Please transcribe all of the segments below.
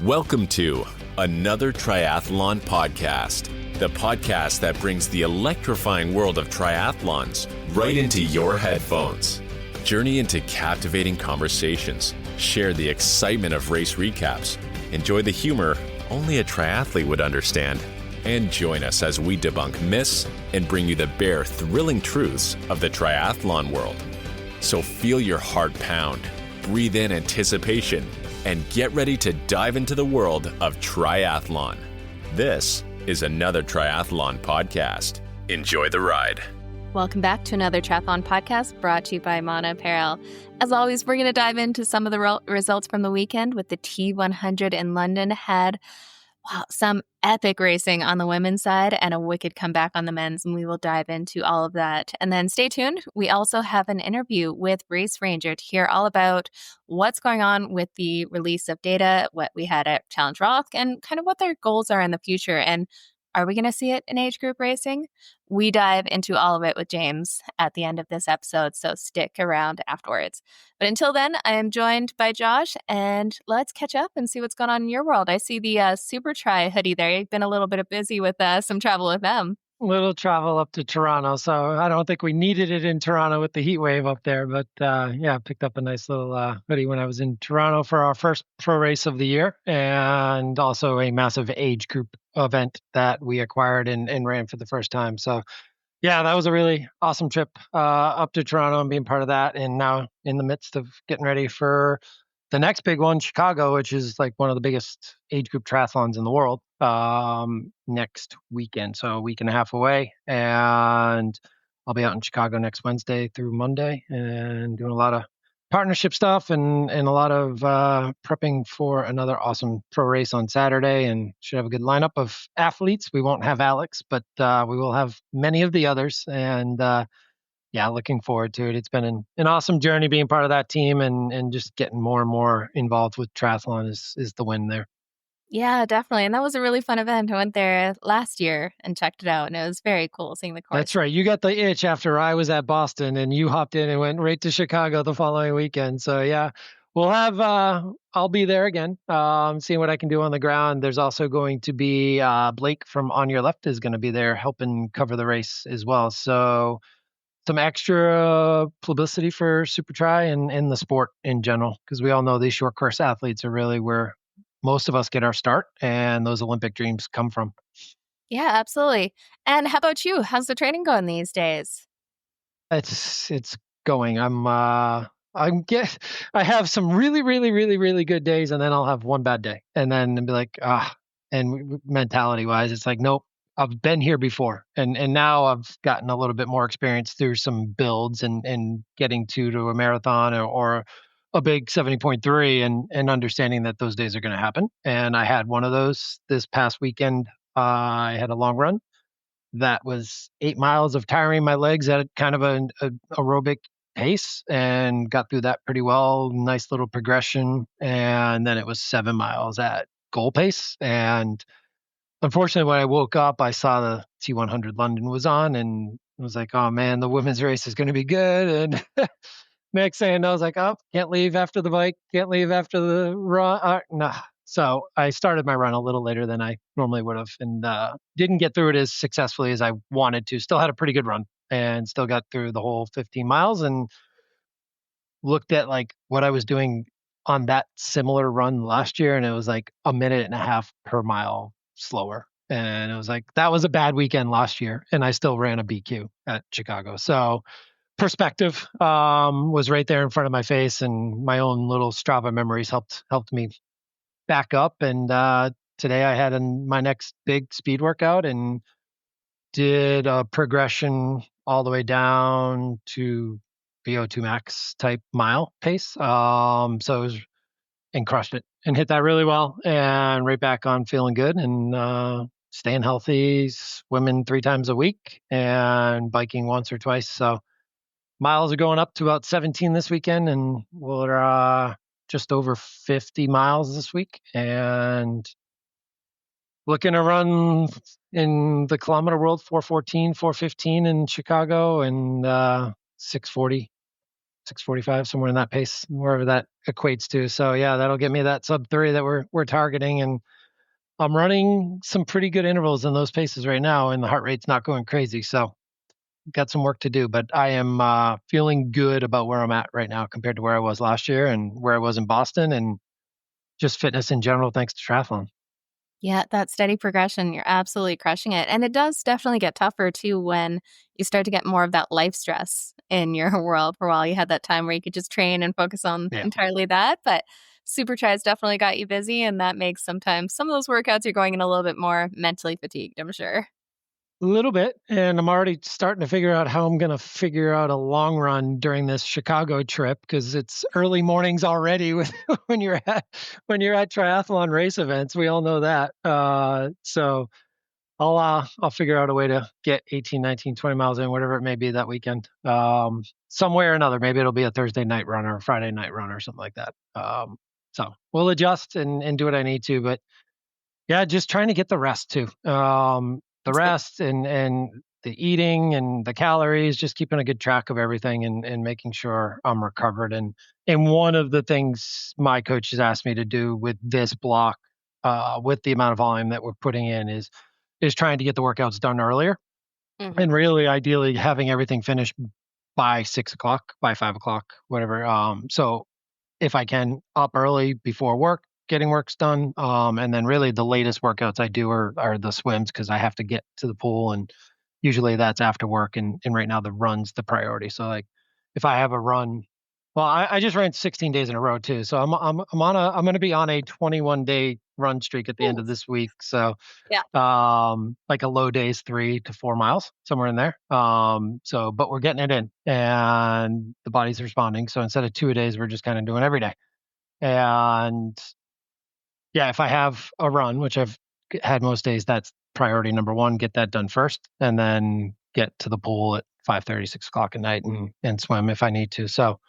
Welcome to Another Triathlon Podcast, the podcast that brings the electrifying world of triathlons right into your headphones. Journey into captivating conversations, share the excitement of race recaps, enjoy the humor only a triathlete would understand, and join us as we debunk myths and bring you the bare, thrilling truths of the triathlon world. So feel your heart pound, breathe in anticipation, and get ready to dive into the world of triathlon. This is Another Triathlon Podcast. Enjoy the ride. Welcome back to Another Triathlon Podcast brought to you by Mauna Apparel. As always, we're going to dive into some of the results from the weekend with the T100 in London. Had some epic racing on the women's side and a wicked comeback on the men's, and we will dive into all of that. And then stay tuned. We also have an interview with Race Ranger to hear all about what's going on with the release of data, what we had at Challenge Rock, and kind of what their goals are in the future. And are we going to see it in age group racing? We dive into all of it with James at the end of this episode, so stick around afterwards. But until then, I am joined by Josh, and let's catch up and see what's going on in your world. I see the Super Tri hoodie there. You've been a little bit busy with some travel with them. Little travel up to Toronto, so I don't think we needed it in Toronto with the heat wave up there, but I picked up a nice little hoodie when I was in Toronto for our first pro race of the year, and also a massive age group event that we acquired and ran for the first time. So yeah, that was a really awesome trip up to Toronto and being part of that, and now in the midst of getting ready for the next big one, Chicago, which is like one of the biggest age group triathlons in the world, next weekend. So a week and a half away. And I'll be out in Chicago next Wednesday through Monday and doing a lot of partnership stuff and a lot of prepping for another awesome pro race on Saturday, and should have a good lineup of athletes. We won't have Alex, but we will have many of the others. And looking forward to it. It's been an awesome journey being part of that team and just getting more and more involved with triathlon is the win there. Yeah, definitely. And that was a really fun event. I went there last year and checked it out, and it was very cool seeing the course. That's right. You got the itch after I was at Boston, and you hopped in and went right to Chicago the following weekend. So yeah, we'll have, I'll be there again, seeing what I can do on the ground. There's also going to be Blake from On Your Left is going to be there helping cover the race as well. So some extra publicity for Super Tri and the sport in general, because we all know these short course athletes are really where most of us get our start and those Olympic dreams come from. Yeah, absolutely. And how about you? How's the training going these days? It's going. I have some really, really, really, really good days, and then I'll have one bad day, and then be like, and mentality wise, it's like, nope. I've been here before, and now I've gotten a little bit more experience through some builds and getting to a marathon or a big 70.3 and understanding that those days are going to happen. And I had one of those this past weekend. I had a long run that was 8 miles of tiring my legs at kind of an aerobic pace, and got through that pretty well. Nice little progression. And then it was 7 miles at goal pace. And unfortunately, when I woke up, I saw the T100 London was on, and I was like, oh man, the women's race is going to be good. And next thing I was like, oh, can't leave after the bike, can't leave after the run. Nah. So I started my run a little later than I normally would have, and didn't get through it as successfully as I wanted to. Still had a pretty good run and still got through the whole 15 miles, and looked at like what I was doing on that similar run last year, and it was like a minute and a half per mile slower. And it was like, that was a bad weekend last year, and I still ran a BQ at Chicago. So perspective was right there in front of my face, and my own little Strava memories helped me back up. And today I had my next big speed workout and did a progression all the way down to VO2 max type mile pace. So it was, and crushed it and hit that really well, and right back on feeling good and staying healthy, swimming 3 times a week and biking once or twice. So miles are going up to about 17 this weekend, and we're just over 50 miles this week, and looking to run in the kilometer world 4:14, 4:15 in Chicago, and 6:40 6:45, somewhere in that pace, wherever that equates to. So yeah, that'll get me that sub 3 that we're targeting. And I'm running some pretty good intervals in those paces right now, and the heart rate's not going crazy. So got some work to do, but I am feeling good about where I'm at right now compared to where I was last year and where I was in Boston, and just fitness in general, thanks to triathlon. Yeah, that steady progression, you're absolutely crushing it. And it does definitely get tougher too when you start to get more of that life stress in your world. For a while, you had that time where you could just train and focus on Yeah. entirely that. But Super Tries definitely got you busy. And that makes sometimes some of those workouts you're going in a little bit more mentally fatigued, I'm sure. A little bit, and I'm already starting to figure out how I'm going to figure out a long run during this Chicago trip, because it's early mornings already with when you're at triathlon race events. We all know that. So I'll figure out a way to get 18, 19, 20 miles in, whatever it may be that weekend. Some way or another. Maybe it'll be a Thursday night run or a Friday night run or something like that. So we'll adjust and do what I need to, but yeah, just trying to get the rest too. The rest and the eating and the calories, just keeping a good track of everything and making sure I'm recovered. And one of the things my coach has asked me to do with this block, with the amount of volume that we're putting in, is trying to get the workouts done earlier, and really ideally having everything finished by 6 o'clock, by 5 o'clock, whatever. So if I can, up early before work, getting works done. And then really the latest workouts I do are the swims, because I have to get to the pool, and usually that's after work. And right now the run's the priority. So like if I have a run, well, I just ran 16 days in a row too. So I'm going to be on a 21-day run streak at the end of this week. So Yeah. like a low days, 3 to 4 miles, somewhere in there. But we're getting it in, and the body's responding. So instead of 2 a days, we're just kind of doing every day. And yeah, if I have a run, which I've had most days, that's priority number one. Get that done first, and then get to the pool at 5:30, 6 o'clock at night, and swim if I need to. So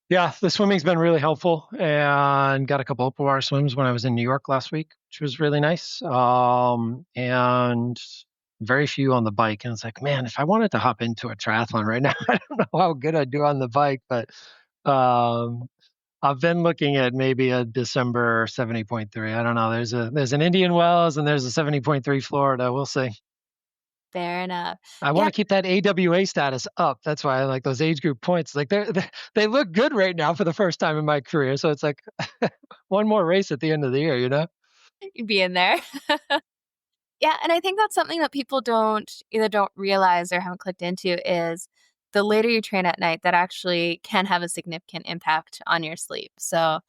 yeah, the swimming's been really helpful, and got a couple open water swims when I was in New York last week, which was really nice. And very few on the bike. And it's like, man, if I wanted to hop into a triathlon right now, I don't know how good I'd do on the bike, but um, I've been looking at maybe a December 70.3. I don't know. There's an Indian Wells, and there's a 70.3 Florida. We'll see. Fair enough. I want to keep that AWA status up. That's why I like those age group points. Like they look good right now for the first time in my career. So it's like one more race at the end of the year, you know? You'd be in there. Yeah, and I think that's something that people either don't realize or haven't clicked into is the later you train at night, that actually can have a significant impact on your sleep. So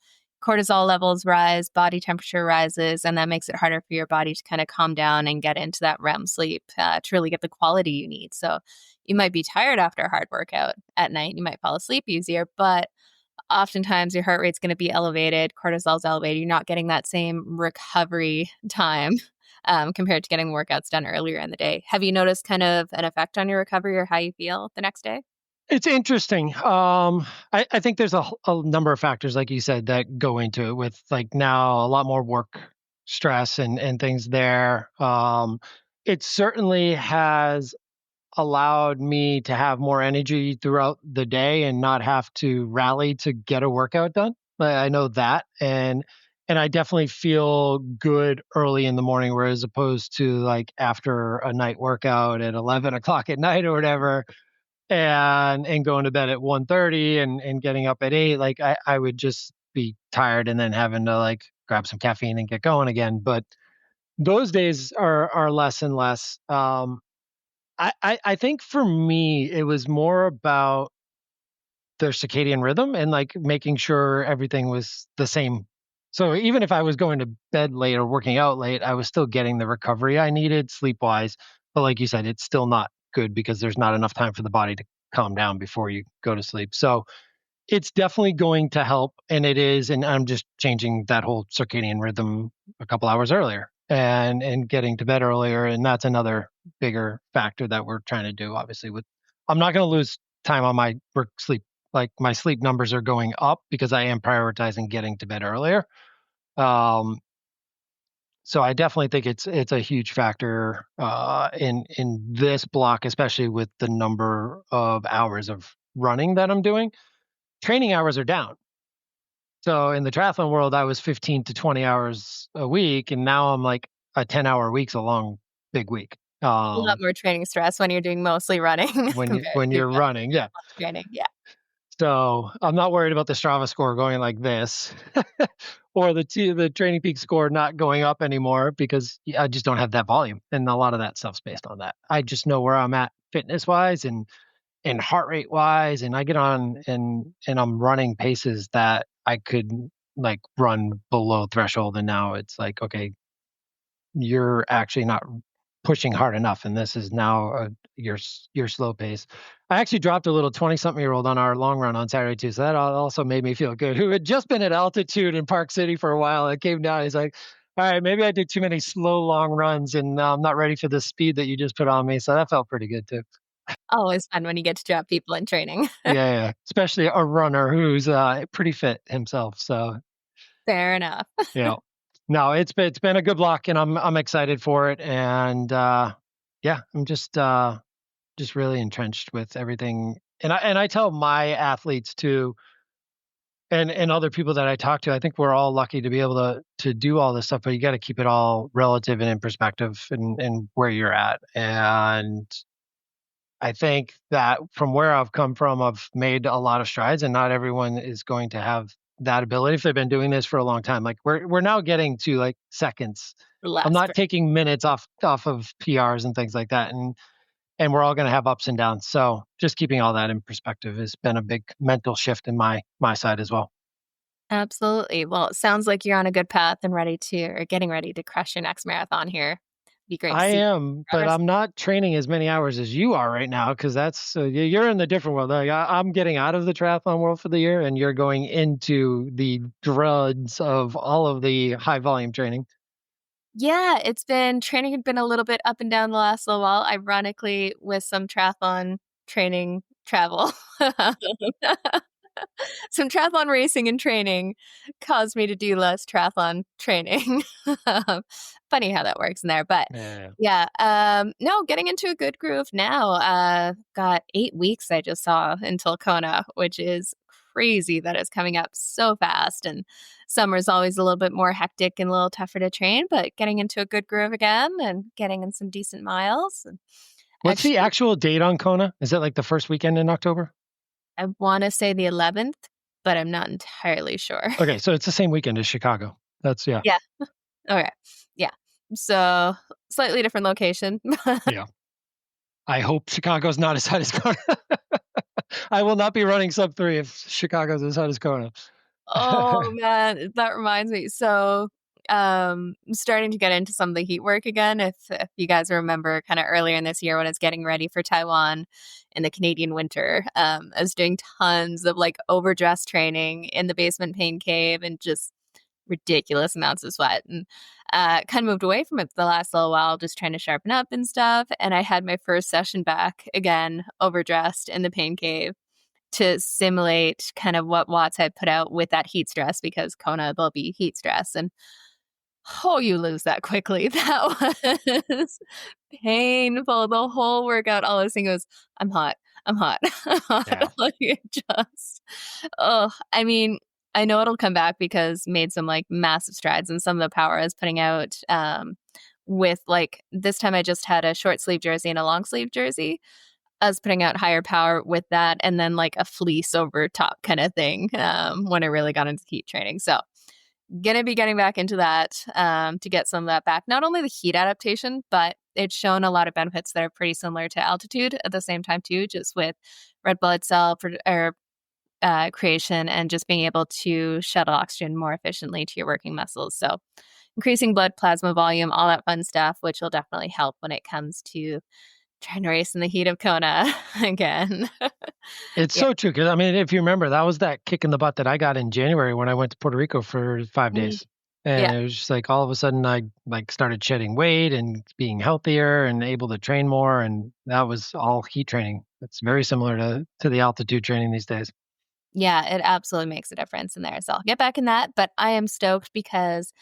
cortisol levels rise, body temperature rises, and that makes it harder for your body to kind of calm down and get into that REM sleep to really get the quality you need. So you might be tired after a hard workout at night. You might fall asleep easier, but oftentimes your heart rate's going to be elevated, cortisol's elevated. You're not getting that same recovery time compared to getting workouts done earlier in the day. Have you noticed kind of an effect on your recovery or how you feel the next day? It's interesting. I think there's a number of factors, like you said, that go into it, with like now a lot more work stress and things there. It certainly has allowed me to have more energy throughout the day and not have to rally to get a workout done. I know that. And I definitely feel good early in the morning, whereas opposed to like after a night workout at 11 o'clock at night or whatever, and going to bed at 1:30 and getting up at 8, like I would just be tired and then having to like grab some caffeine and get going again. But those days are less and less. I think for me, it was more about their circadian rhythm and like making sure everything was the same. So even if I was going to bed late or working out late, I was still getting the recovery I needed sleep wise. But like you said, it's still not good because there's not enough time for the body to calm down before you go to sleep. So it's definitely going to help, and it is. And I'm just changing that whole circadian rhythm a couple hours earlier and getting to bed earlier. And that's another bigger factor that we're trying to do. Obviously, with I'm not going to lose time on my work sleep. Like my sleep numbers are going up because I am prioritizing getting to bed earlier. Um, so I definitely think it's a huge factor in this block, especially with the number of hours of running that I'm doing. training hours are down. So in the triathlon world, I was 15 to 20 hours a week, and now I'm like a 10-hour week's a long, big week. A lot more training stress when you're doing mostly running compared When to you're running, yeah. training. Yeah. So I'm not worried about the Strava score going like this, or the Training Peak score not going up anymore, because I just don't have that volume, and a lot of that stuff's based on that. I just know where I'm at fitness wise and heart rate wise, and I get on and I'm running paces that I could like run below threshold, and now it's like, okay, you're actually not pushing hard enough, and this is now your slow pace. I actually dropped a little 20-something-year-old on our long run on Saturday too, so that also made me feel good. Who had just been at altitude in Park City for a while, and came down. He's like, "All right, maybe I did too many slow long runs, and I'm not ready for the speed that you just put on me." So that felt pretty good too. Always fun when you get to drop people in training. Yeah, especially a runner who's pretty fit himself. So Fair enough. yeah, no, it's been a good block, and I'm excited for it, and yeah, I'm just really entrenched with everything. And I tell my athletes too, and other people that I talk to, I think we're all lucky to be able to do all this stuff, but you got to keep it all relative and in perspective, and where you're at. And I think that from where I've come from, I've made a lot of strides, and not everyone is going to have that ability if they've been doing this for a long time. Like we're now getting to like seconds. I'm Less. not taking minutes off of PRs and things like that. And we're all going to have ups and downs. So just keeping all that in perspective has been a big mental shift in my side as well. Absolutely. Well, it sounds like you're on a good path and getting ready to crush your next marathon here. Be great to I see am, but progress. I'm not training as many hours as you are right now, because that's you're in the different world. Like I'm getting out of the triathlon world for the year, and you're going into the dregs of all of the high volume training. Yeah, training had been a little bit up and down the last little while, ironically, with some triathlon training travel. Some triathlon racing and training caused me to do less triathlon training. Funny how that works in there. But Yeah. yeah, no, getting into a good groove now. Got 8 weeks I just saw until Kona, which is crazy that it's coming up so fast. And summer's always a little bit more hectic and a little tougher to train, but getting into a good groove again and getting in some decent miles. And What's the actually, actual date on Kona? Is it like the first weekend in October? I want to say the 11th, but I'm not entirely sure. Okay, so it's the same weekend as Chicago. That's yeah. Yeah. Okay. Yeah. So slightly different location. Yeah. I hope Chicago's not as hot as Kona. I will not be running sub 3 if Chicago's as hot as Kona. Oh man, that reminds me. So starting to get into some of the heat work again. If you guys remember kind of earlier in this year when it's getting ready for Taiwan in the Canadian winter, I was doing tons of like overdress training in the basement pain cave and just ridiculous amounts of sweat, and kind of moved away from it the last little while, just trying to sharpen up and stuff. And I had my first session back again, overdressed in the pain cave to simulate kind of what Watts had put out with that heat stress, because Kona, there'll be heat stress. And oh, you lose that quickly. That was painful. The whole workout, all I was thinking was, I'm hot. I'm hot. I'm hot. Yeah. Like, it just, oh, I mean, I know it'll come back because made some like massive strides in some of the power I was putting out. With like this time, I just had a short sleeve jersey and a long sleeve jersey. I was putting out higher power with that, and then like a fleece over top kind of thing when I really got into heat training. So gonna be getting back into that to get some of that back. Not only the heat adaptation, but it's shown a lot of benefits that are pretty similar to altitude at the same time too, just with red blood cell creation and just being able to shuttle oxygen more efficiently to your working muscles. So increasing blood plasma volume, all that fun stuff, which will definitely help when it comes to trying to race in the heat of Kona again. It's Yeah. so true, because I mean, if you remember, that was that kick in the butt that I got in January when I went to Puerto Rico for 5 days. And Yeah. it was just like all of a sudden I like started shedding weight and being healthier and able to train more, and that was all heat training. It's very similar to the altitude training these days. Yeah, it absolutely makes a difference in there. So I'll get back in that. But I am stoked because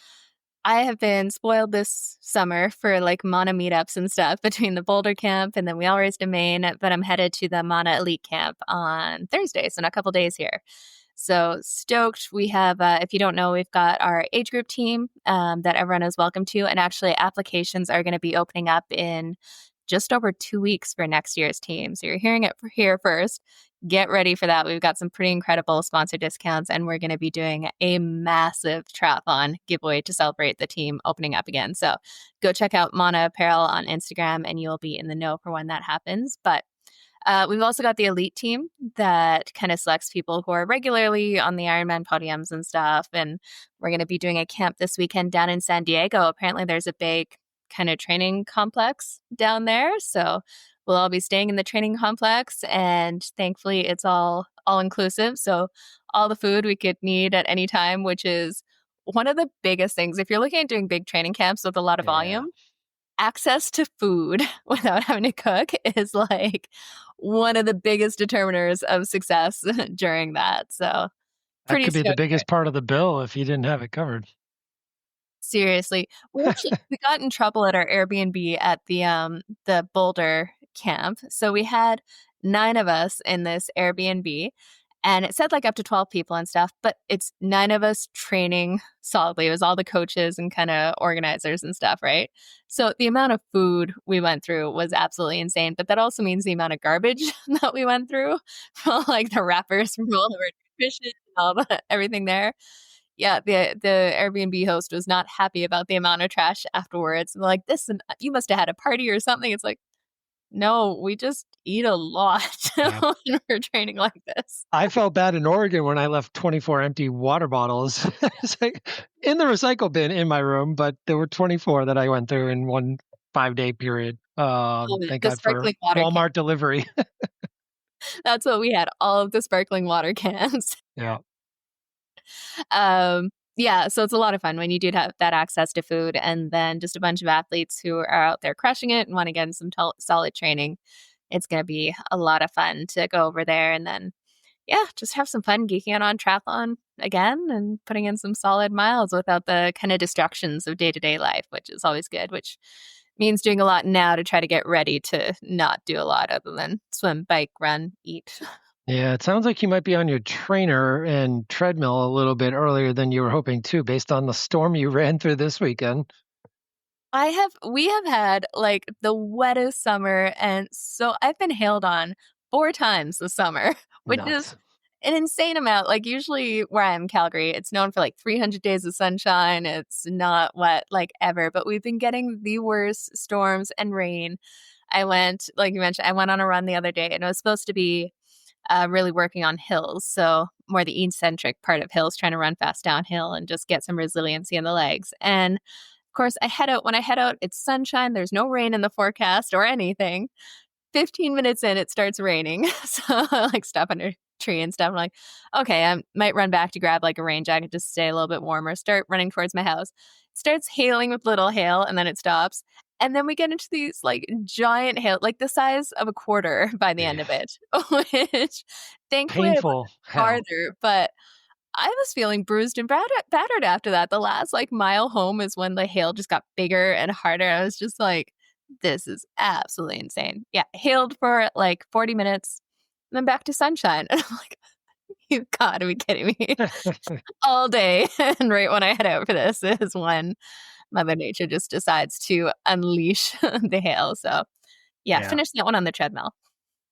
I have been spoiled this summer for like Mauna meetups and stuff between the Boulder camp and then we all raced in Maine, but I'm headed to the Mauna Elite Camp on Thursday, so in a couple days here. So stoked. We have, if you don't know, we've got our age group team that everyone is welcome to. And actually, applications are going to be opening up in just over 2 weeks for next year's team. So you're hearing it here first. Get ready for that. We've got some pretty incredible sponsor discounts, and we're going to be doing a massive triathlon giveaway to celebrate the team opening up again. So go check out Mauna Apparel on Instagram, and you'll be in the know for when that happens. But we've also got the elite team that kind of selects people who are regularly on the Ironman podiums and stuff. And we're going to be doing a camp this weekend down in San Diego. Apparently, there's a big kind of training complex down there. So we'll all be staying in the training complex. And thankfully, it's all inclusive. So all the food we could need at any time, which is one of the biggest things. If you're looking at doing big training camps with a lot of volume, access to food without having to cook is like one of the biggest determiners of success during that. So that could be the biggest part of the bill if you didn't have it covered. Seriously. We got in trouble at our Airbnb at the Boulder camp. So we had 9 of us in this Airbnb. And it said like up to 12 people and stuff, but it's 9 of us training solidly. It was all the coaches and kind of organizers and stuff, right? So the amount of food we went through was absolutely insane. But that also means the amount of garbage that we went through, from like the wrappers from all of our nutrition and all everything there. Yeah, the Airbnb host was not happy about the amount of trash afterwards. Like, this, you must have had a party or something. It's like, no, we just eat a lot when we're training like this. I felt bad in Oregon when I left 24 empty water bottles it's like in the recycle bin in my room, but there were 24 that I went through in one 5-day period. Thank God for Walmart delivery. That's what we had, all of the sparkling water cans. Yeah. Yeah, so it's a lot of fun when you do have that access to food, and then just a bunch of athletes who are out there crushing it and want to get in some solid training. It's going to be a lot of fun to go over there and then, just have some fun geeking out on triathlon again and putting in some solid miles without the kind of distractions of day-to-day life, which is always good, which means doing a lot now to try to get ready to not do a lot other than swim, bike, run, eat. Yeah, it sounds like you might be on your trainer and treadmill a little bit earlier than you were hoping to, based on the storm you ran through this weekend. We have had like the wettest summer, and so I've been hailed on 4 times this summer, which is an insane amount. Like usually where I am in Calgary, it's known for like 300 days of sunshine. It's not wet like ever, but we've been getting the worst storms and rain. I went, like you mentioned, I went on a run the other day, and it was supposed to be really working on hills. So more the eccentric part of hills, trying to run fast downhill and just get some resiliency in the legs. And of course, when I head out, it's sunshine. There's no rain in the forecast or anything. 15 minutes in, it starts raining. So I like stop under a tree and stuff. I'm like, okay, I might run back to grab like a rain jacket to stay a little bit warmer, start running towards my house. It starts hailing with little hail, and then it stops. And then we get into these like giant hail, like the size of a quarter by the end of it, which thankfully painful farther, but I was feeling bruised and battered after that. The last like mile home is when the hail just got bigger and harder. I was just like, this is absolutely insane. Yeah, hailed for like 40 minutes, and then back to sunshine. And I'm like, you gotta be kidding me. All day. And right when I head out for this is when Mother Nature just decides to unleash the hail. So finish that one on the treadmill.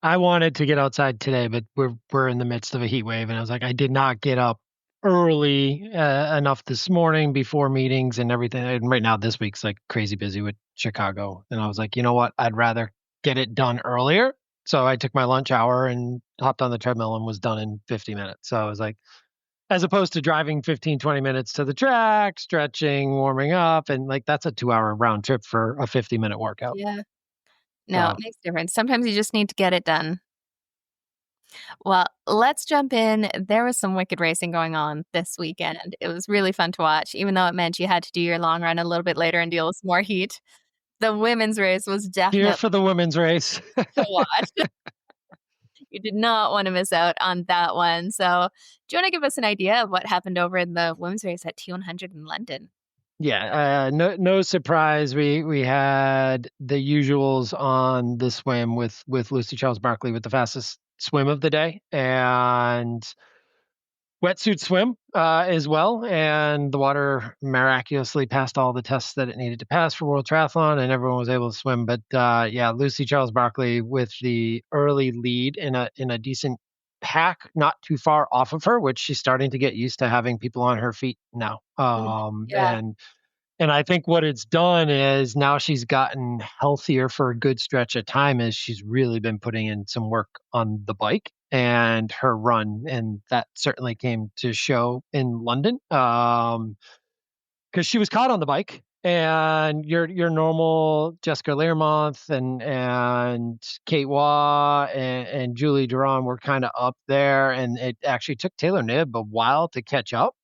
I wanted to get outside today, but we're in the midst of a heat wave, and I was like, I did not get up early enough this morning before meetings and everything. And right now, this week's like crazy busy with Chicago, and I was like, you know what? I'd rather get it done earlier. So I took my lunch hour and hopped on the treadmill and was done in 50 minutes. So I was like, as opposed to driving 15, 20 minutes to the track, stretching, warming up, and like that's a 2-hour round trip for a 50-minute workout. Yeah. No, it makes a difference. Sometimes you just need to get it done. Well, let's jump in. There was some wicked racing going on this weekend. It was really fun to watch, even though it meant you had to do your long run a little bit later and deal with some more heat. The women's race was definitely here for the women's race to watch. You did not want to miss out on that one. So do you want to give us an idea of what happened over in the women's race at T100 in London? Yeah, no surprise. We had the usuals on the swim with Lucy Charles-Barclay with the fastest swim of the day, and wetsuit swim as well. And the water miraculously passed all the tests that it needed to pass for World Triathlon, and everyone was able to swim. But yeah, Lucy Charles-Barclay with the early lead in a decent pack, not too far off of her, which she's starting to get used to having people on her feet now. Yeah. And I think what it's done is now she's gotten healthier for a good stretch of time as she's really been putting in some work on the bike and her run. And that certainly came to show in London. Because she was caught on the bike, and your normal Jessica Learmonth and Kate Waugh and Julie Duran were kind of up there, and it actually took Taylor Knibb a while to catch up.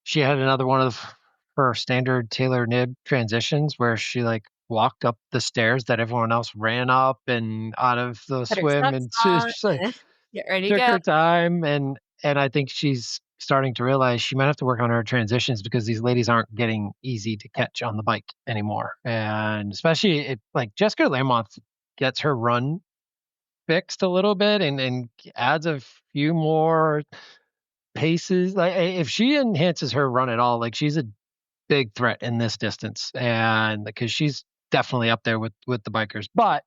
She had another one of her standard Taylor Knibb transitions where she like walked up the stairs that everyone else ran up and out of the Put her swim, socks and she on, just like get ready to took go. her time, and I think she's starting to realize she might have to work on her transitions because these ladies aren't getting easy to catch on the bike anymore. And especially if like Jessica Learmonth gets her run fixed a little bit and adds a few more paces, like if she enhances her run at all, like she's a big threat in this distance, and because she's definitely up there with the bikers. But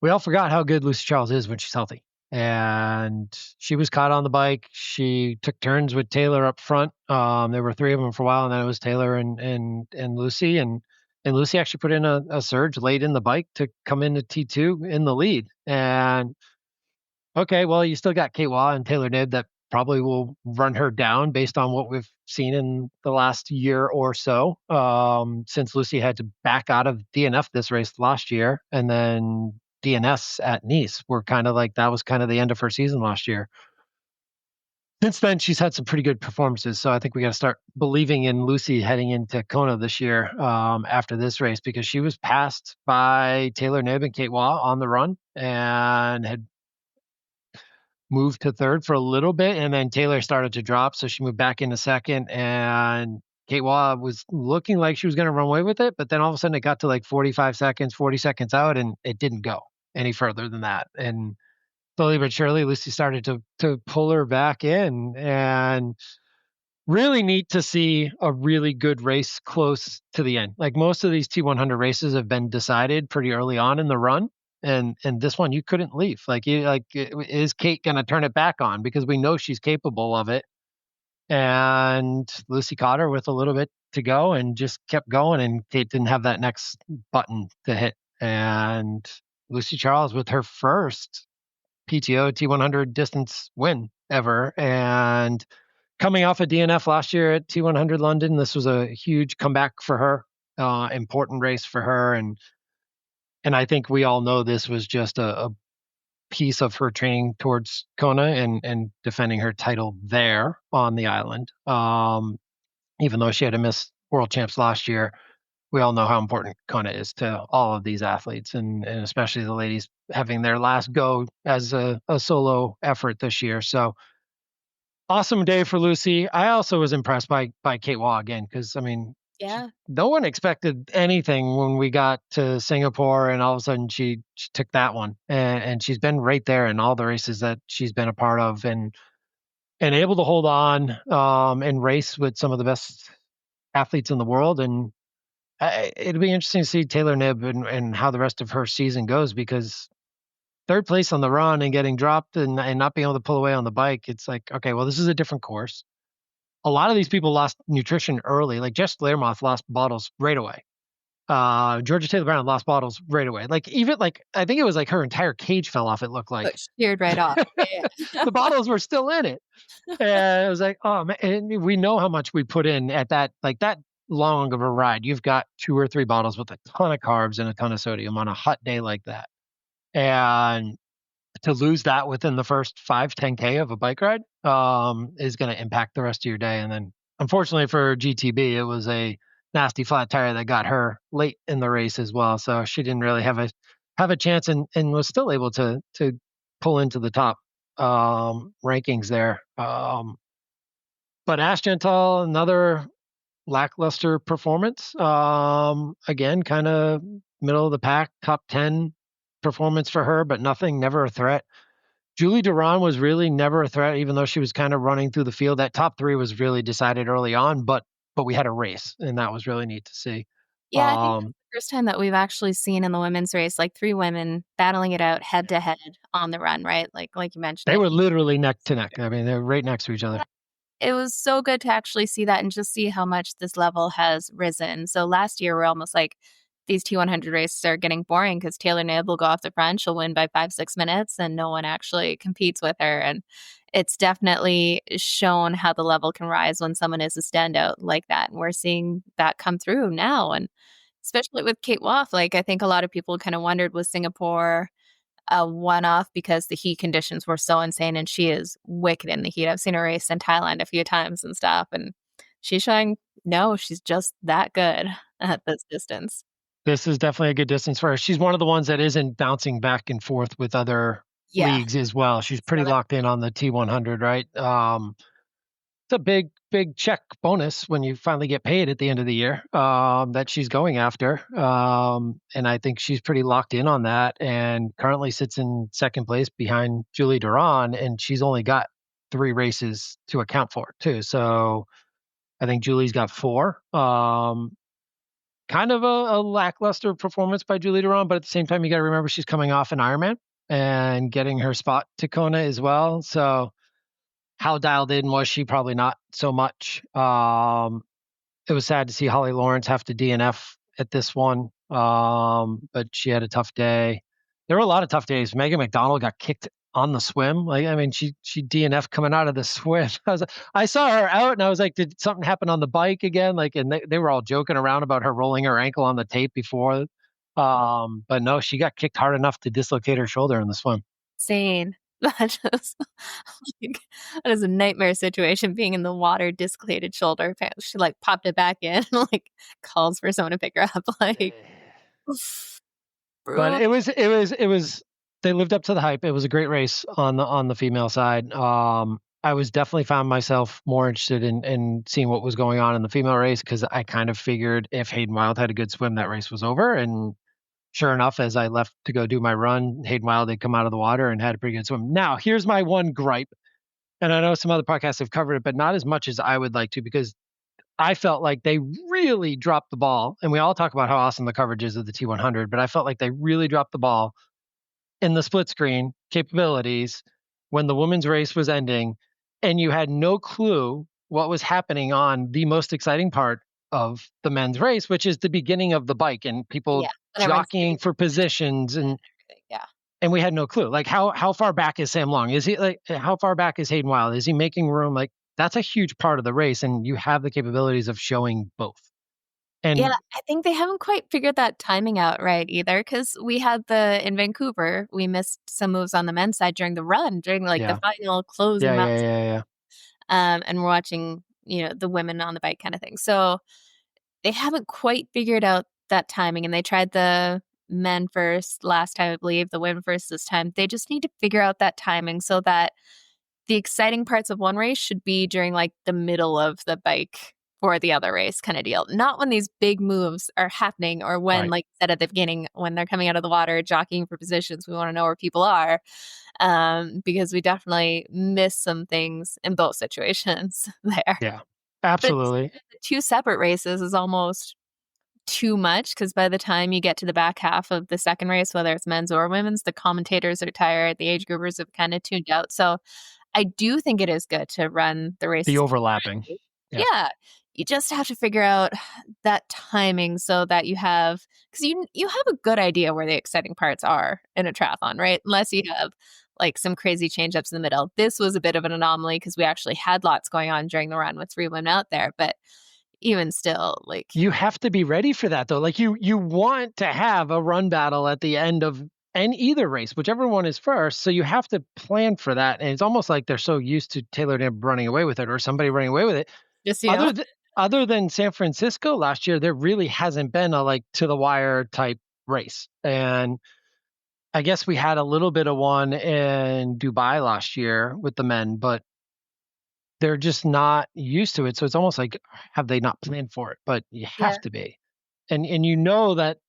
we all forgot how good Lucy Charles is when she's healthy. And she was caught on the bike. She took turns with Taylor up front. There were three of them for a while, and then it was Taylor and Lucy. And Lucy actually put in a surge late in the bike to come into T2 in the lead. And okay, well, you still got Kate Waugh and Taylor Knibb that probably will run her down based on what we've seen in the last year or so, since Lucy had to back out of DNF this race last year, and then DNS at Nice were kind of like that was kind of the end of her season last year. Since then, she's had some pretty good performances, so I think we got to start believing in Lucy heading into Kona this year after this race, because she was passed by Taylor Knibb and Kate Waugh on the run and had moved to third for a little bit, and then Taylor started to drop, so she moved back into second, and Kate Waugh was looking like she was going to run away with it, but then all of a sudden it got to like 45 seconds, 40 seconds out, and it didn't go any further than that. And slowly but surely, Lucy started to pull her back in, and really neat to see a really good race close to the end. Like most of these T100 races have been decided pretty early on in the run, and this one you couldn't leave. Like is Kate going to turn it back on, because we know she's capable of it. And Lucy caught her with a little bit to go and just kept going, and Kate didn't have that next button to hit. And Lucy Charles with her first PTO T100 distance win ever, and coming off a DNF last year at T100 London, this was a huge comeback for her, important race for her, and I think we all know this was just a piece of her training towards Kona and defending her title there on the island. Even though she had to miss World Champs last year, we all know how important Kona is to all of these athletes, and especially the ladies having their last go as a solo effort this year. So awesome day for Lucy. I also was impressed by Kate Waugh again, because I mean, Yeah. no one expected anything when we got to Singapore, and all of a sudden she took that one, and she's been right there in all the races that she's been a part of, and able to hold on and race with some of the best athletes in the world. And it'll be interesting to see Taylor Knibb and how the rest of her season goes, because third place on the run and getting dropped and not being able to pull away on the bike, it's like, okay, well, this is a different course. A lot of these people lost nutrition early. Like Jess Learmonth lost bottles right away. Georgia Taylor Brown lost bottles right away. Like even like I think it was like her entire cage fell off. It looked like Sheared right off. Yeah. the bottles were still in it. And it was like, oh man, and we know how much we put in at that long of a ride. You've got 2 or 3 bottles with a ton of carbs and a ton of sodium on a hot day like that. And to lose that within the first 5-10K of a bike ride is going to impact the rest of your day. And then unfortunately for GTB, it was a nasty flat tire that got her late in the race as well. So she didn't really have a chance, and was still able to pull into the top rankings there. But Ash Gental, another lackluster performance. Again, kind of middle of the pack, top 10 performance for her, but nothing, never a threat. Julie Duran was really never a threat, even though she was kind of running through the field. That top 3 was really decided early on, but we had a race, and that was really neat to see. Yeah, I think that's the first time that we've actually seen in the women's race, like 3 women battling it out head to head on the run, right? Like you mentioned. They were literally neck to neck. I mean, they were right next to each other. It was so good to actually see that and just see how much this level has risen. So last year, we're almost like, these T100 races are getting boring because Taylor Knabb will go off the front. She'll win by 5-6 minutes and no one actually competes with her. And it's definitely shown how the level can rise when someone is a standout like that. And we're seeing that come through now. And especially with Kate Woff, like I think a lot of people kind of wondered, was Singapore a one-off because the heat conditions were so insane, and she is wicked in the heat. I've seen her race in Thailand a few times and stuff, and she's showing, no, she's just that good at this distance. This is definitely a good distance for her. She's one of the ones that isn't bouncing back and forth with other leagues as well. She's pretty locked in on the T100, right? It's a big check bonus when you finally get paid at the end of the year that she's going after. And I think she's pretty locked in on that, and currently sits in second place behind Julie Duran, and she's only got 3 races to account for too. So I think Julie's got 4. Kind of a lackluster performance by Julie Duran, but at the same time, you got to remember she's coming off an Ironman and getting her spot to Kona as well. So how dialed in was she? Probably not so much. It was sad to see Holly Lawrence have to DNF at this one, but she had a tough day. There were a lot of tough days. Megan McDonald got kicked on the swim. Like, I mean, she DNF coming out of the swim. I saw her out and I was like, did something happen on the bike again? Like, and they were all joking around about her rolling her ankle on the tape before. But no, she got kicked hard enough to dislocate her shoulder in the swim. Insane. That just, like, that is a nightmare situation, being in the water, dislocated shoulder. She like popped it back in, like calls for someone to pick her up. Like, but it was they lived up to the hype. It was a great race on the female side. I was definitely found myself more interested in seeing what was going on in the female race, because I kind of figured if Hayden Wilde had a good swim, that race was over. And sure enough, as I left to go do my run, Hayden Wilde had come out of the water and had a pretty good swim. Now, here's my one gripe, and I know some other podcasts have covered it, but not as much as I would like to, because I felt like they really dropped the ball. And we all talk about how awesome the coverage is of the T100, but I felt like they really dropped the ball in the split screen capabilities when the women's race was ending, and you had no clue what was happening on the most exciting part of the men's race, which is the beginning of the bike and people jockeying for positions, and we had no clue. Like, how far back is Sam Long? Is he, like, how far back is Hayden Wilde? Is he making room? Like, that's a huge part of the race, and you have the capabilities of showing both. And yeah, I think they haven't quite figured that timing out right either, because we had in Vancouver, we missed some moves on the men's side during the run, during the final closing. And we're watching, the women on the bike kind of thing. So they haven't quite figured out that timing, and they tried the men first last time, I believe, the women first this time. They just need to figure out that timing so that the exciting parts of one race should be during like the middle of the bike for the other race kind of deal. Not when these big moves are happening, or when, like I said at the beginning, when they're coming out of the water, jockeying for positions. We want to know where people are, because we definitely miss some things in both situations there. Yeah, absolutely. But the 2 separate races is almost too much, because by the time you get to the back half of the second race, whether it's men's or women's, the commentators are tired, the age groupers have kind of tuned out. So I do think it is good to run the race. The overlapping. Yeah. You just have to figure out that timing so that you have, because you have a good idea where the exciting parts are in a triathlon, right? Unless you have like some crazy change ups in the middle. This was a bit of an anomaly because we actually had lots going on during the run with 3 women out there. But even still, like, you have to be ready for that though. Like, you want to have a run battle at the end of either race, whichever one is first. So you have to plan for that. And it's almost like they're so used to Taylor Knabb running away with it, or somebody running away with it. Just, Other than San Francisco last year, there really hasn't been a like to the wire type race. And I guess we had a little bit of one in Dubai last year with the men, but they're just not used to it. So it's almost like, have they not planned for it? But you Yeah. have to be. And you know that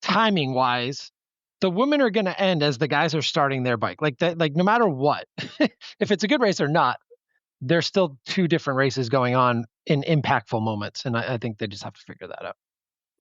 timing wise, the women are going to end as the guys are starting their bike. Like that, like no matter what, if it's a good race or not, there's still two different races going on in impactful moments. And I think they just have to figure that out.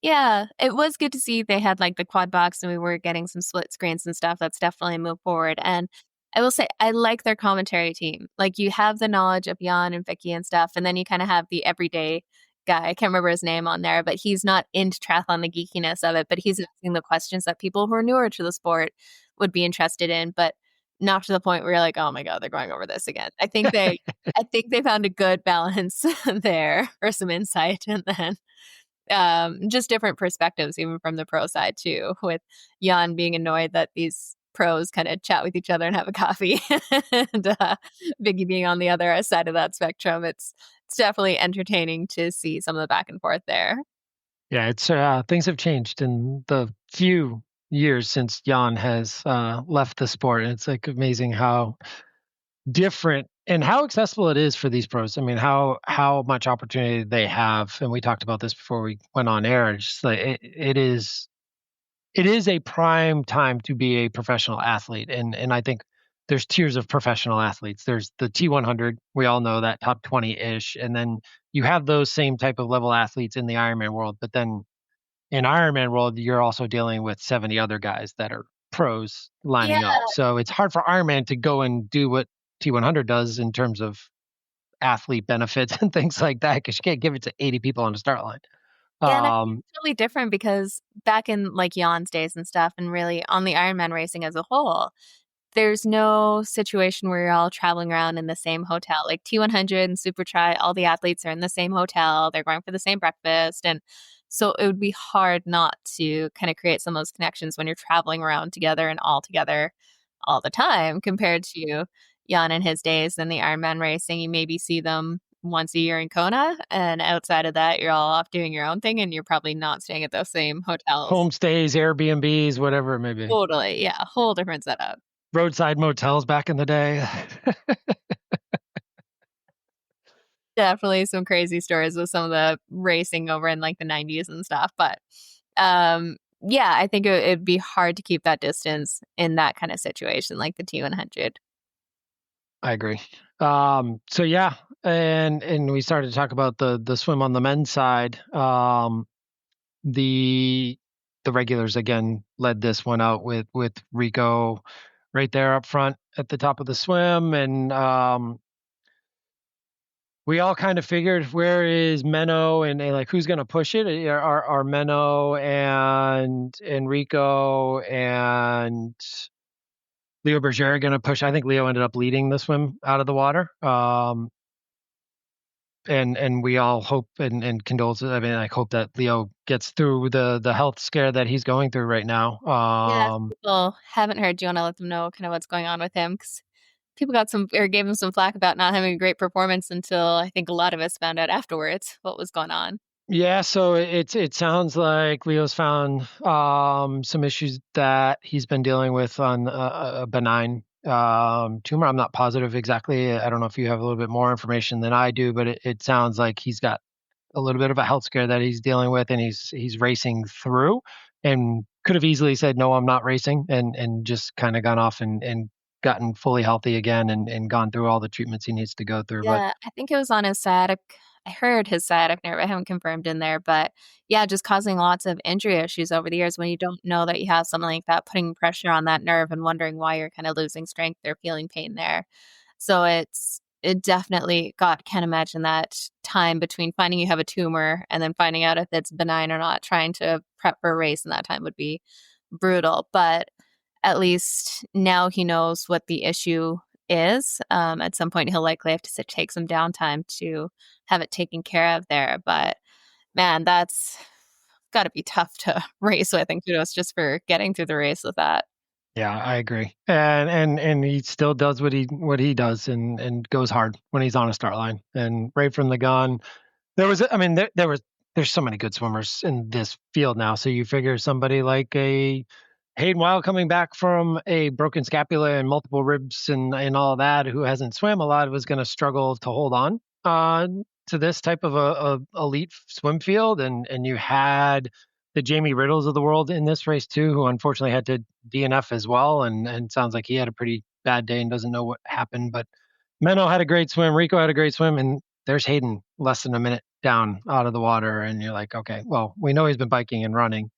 Yeah, it was good to see they had like the quad box and we were getting some split screens and stuff. That's definitely a move forward. And I will say, I like their commentary team. Like you have the knowledge of Jan and Vicky and stuff, and then you kind of have the everyday guy. I can't remember his name on there, but he's not into triathlon, the geekiness of it, but he's asking the questions that people who are newer to the sport would be interested in, but not to the point where you're like, oh my God, they're going over this again. I think they found a good balance there for some insight, and then just different perspectives, even from the pro side too, with Jan being annoyed that these pros kind of chat with each other and have a coffee, and Biggie being on the other side of that spectrum. It's definitely entertaining to see some of the back and forth there. Yeah, it's things have changed in the few years since Jan has left the sport. It's like amazing how different and how accessible it is for these pros. I mean, how much opportunity they have, and we talked about this before we went on air. It's just like it is a prime time to be a professional athlete, and I think there's tiers of professional athletes. There's the T100, we all know that, top 20-ish, and then you have those same type of level athletes in the Ironman world. But then in Ironman world, you're also dealing with 70 other guys that are pros Yeah, lining up. So it's hard for Ironman to go and do what T100 does in terms of athlete benefits and things like that, because you can't give it to 80 people on the start line. yeah, and I think it's totally different because back in like Jan's days and stuff, and really on the Ironman racing as a whole, there's no situation where you're all traveling around in the same hotel. Like T100 and Super Tri, all the athletes are in the same hotel. They're going for the same breakfast. And so it would be hard not to kind of create some of those connections when you're traveling around together and all together all the time, compared to Jan and his days in the Ironman racing. You maybe see them once a year in Kona, and outside of that, you're all off doing your own thing, and you're probably not staying at those same hotels. Homestays, Airbnbs, whatever it may be. Totally. Yeah. A whole different setup. Roadside motels back in the day. Definitely some crazy stories with some of the racing over in like the 90s and stuff. But yeah, I think it'd be hard to keep that distance in that kind of situation, like the T100. I agree. So yeah, and we started to talk about the swim on the men's side. The regulars again led this one out with Rico right there up front at the top of the swim, and we all kind of figured, where is Menno and like who's going to push it? Are Menno and Rico and Leo Berger going to push? I think Leo ended up leading the swim out of the water. And we all hope and condolences. I mean, I hope that Leo gets through the health scare that he's going through right now. Yeah, if people haven't heard, do you want to let them know kind of what's going on with him? Because people got some, or gave him some flack about not having a great performance until I think a lot of us found out afterwards what was going on. Yeah, so it sounds like Leo's found some issues that he's been dealing with on a benign tumor. I'm not positive exactly. I don't know if you have a little bit more information than I do, but it sounds like he's got a little bit of a health scare that he's dealing with, and he's racing through, and could have easily said, no, I'm not racing, and just kind of gone off and gotten fully healthy again and gone through all the treatments he needs to go through. Yeah, I think it was on his sciatic. I heard his sciatic nerve. I haven't confirmed in there, but yeah, just causing lots of injury issues over the years when you don't know that you have something like that, putting pressure on that nerve and wondering why you're kind of losing strength or feeling pain there. So it definitely, God, can't imagine that time between finding you have a tumor and then finding out if it's benign or not. Trying to prep for a race in that time would be brutal, but at least now he knows what the issue is. At some point, he'll likely have to take some downtime to have it taken care of there. But man, that's got to be tough to race with, and kudos just for getting through the race with that. Yeah, I agree. And he still does what he does and goes hard when he's on a start line. And right from the gun, there's so many good swimmers in this field now. So you figure somebody like a Hayden Wilde coming back from a broken scapula and multiple ribs and all that, who hasn't swam a lot, was going to struggle to hold on to this type of a elite swim field. And you had the Jamie Riddles of the world in this race too, who unfortunately had to DNF as well. And sounds like he had a pretty bad day and doesn't know what happened. But Menno had a great swim. Rico had a great swim. And there's Hayden less than a minute down out of the water. And you're like, okay, well, we know he's been biking and running.